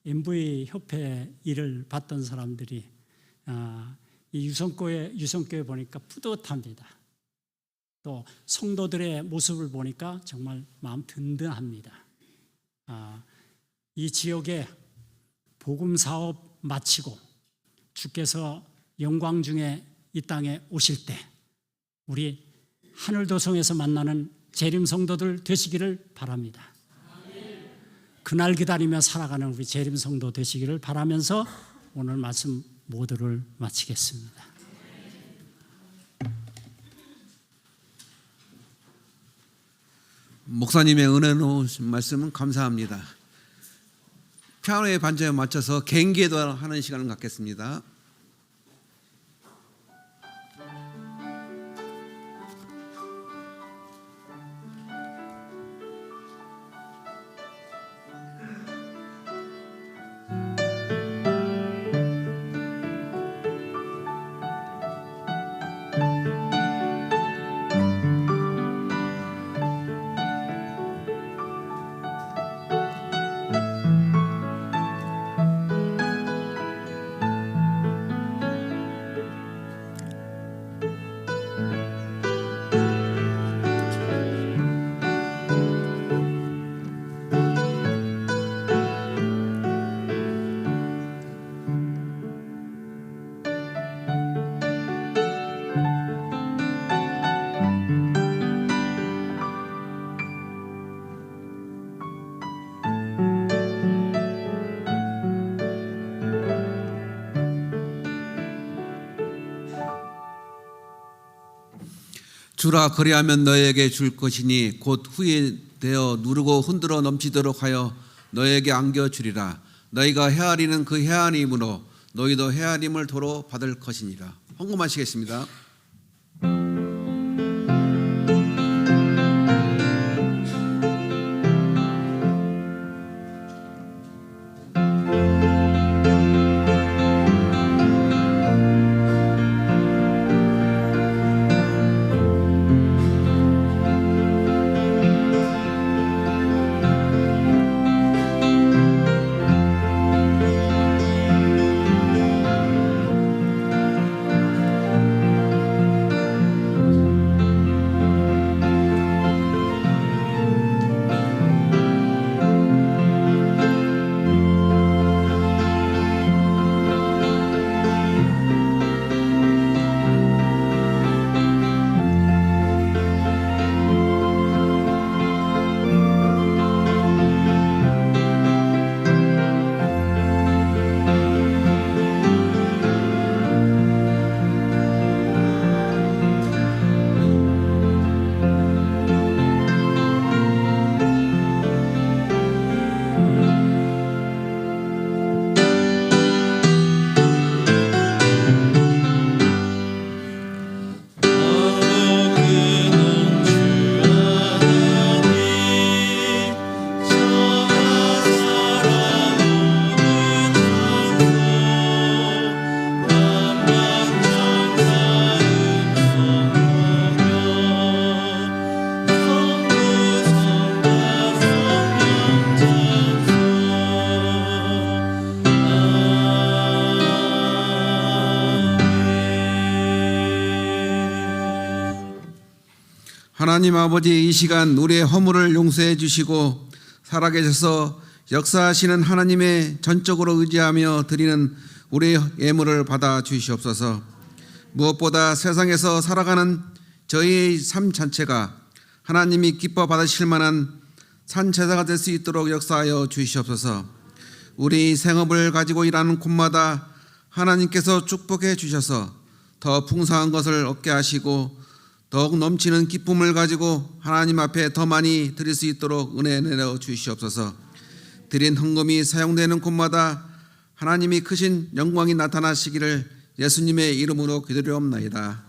MV 협회 일을 봤던 사람들이 이 유성교회 보니까 뿌듯합니다. 또 성도들의 모습을 보니까 정말 마음 든든합니다. 이 지역에 복음 사업 마치고 주께서 영광 중에 이 땅에 오실 때 우리 하늘도성에서 만나는 재림 성도들 되시기를 바랍니다. 그날 기다리며 살아가는 우리 재림 성도 되시기를 바라면서 오늘 말씀 모두를 마치겠습니다. 목사님의 은혜로운 말씀은 감사합니다. 피아노의 반주에 맞춰서 개인기도 하는 시간을 갖겠습니다. 주라 그리하면 너에게 줄 것이니 곧 후에 되어 누르고 흔들어 넘치도록 하여 너에게 안겨주리라. 너희가 헤아리는 그 헤아림으로 너희도 헤아림을 도로 받을 것이니라. 헌금하시겠습니다. 하나님 아버지, 이 시간 우리의 허물을 용서해 주시고 살아계셔서 역사하시는 하나님의 전적으로 의지하며 드리는 우리의 예물을 받아 주시옵소서. 무엇보다 세상에서 살아가는 저희의 삶 자체가 하나님이 기뻐 받으실 만한 산 제사가 될 수 있도록 역사하여 주시옵소서. 우리 생업을 가지고 일하는 곳마다 하나님께서 축복해 주셔서 더 풍성한 것을 얻게 하시고 더욱 넘치는 기쁨을 가지고 하나님 앞에 더 많이 드릴 수 있도록 은혜 내려 주시옵소서. 드린 헌금이 사용되는 곳마다 하나님이 크신 영광이 나타나시기를 예수님의 이름으로 기도드리옵나이다.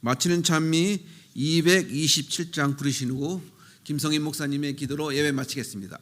마치는 찬미 227장 부르신 후 김성인 목사님의 기도로 예배 마치겠습니다.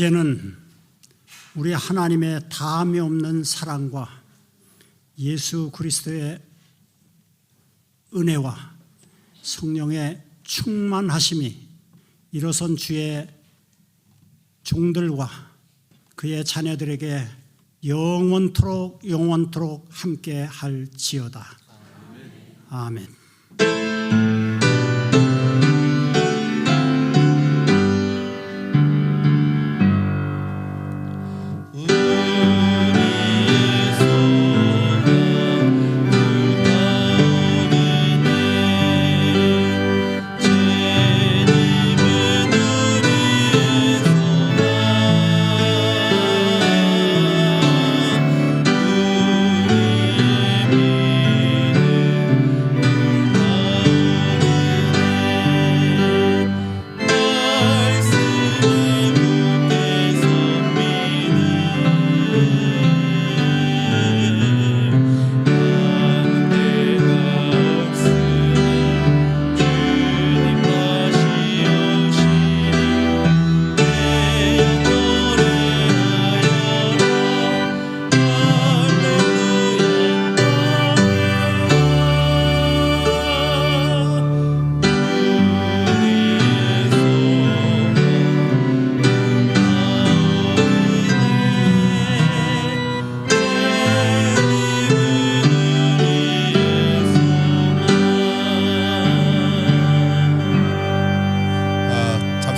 이제는 우리 하나님의 다함이 없는 사랑과 예수 그리스도의 은혜와 성령의 충만하심이 일어선 주의 종들과 그의 자녀들에게 영원토록 함께 할지어다. 아멘.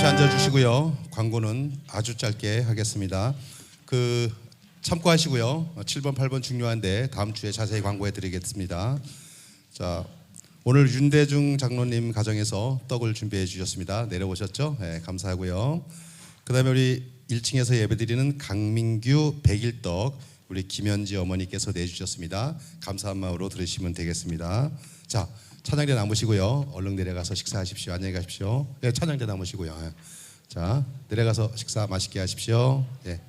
앉아주시고요. 광고는 아주 짧게 하겠습니다. 참고하시고요. 7번, 8번 중요한데 다음 주에 자세히 광고해 드리겠습니다. 자, 오늘 윤대중 장로님 가정에서 떡을 준비해 주셨습니다. 내려오셨죠? 네, 감사하고요. 그 다음에 우리 1층에서 예배드리는 강민규 백일떡 우리 김현지 어머니께서 내주셨습니다. 감사한 마음으로 들으시면 되겠습니다. 자, 찬양대 남으시고요. 얼른 내려가서 식사하십시오. 안녕히 가십시오. 네, 찬양대 남으시고요. 자, 내려가서 식사 맛있게 하십시오. 네.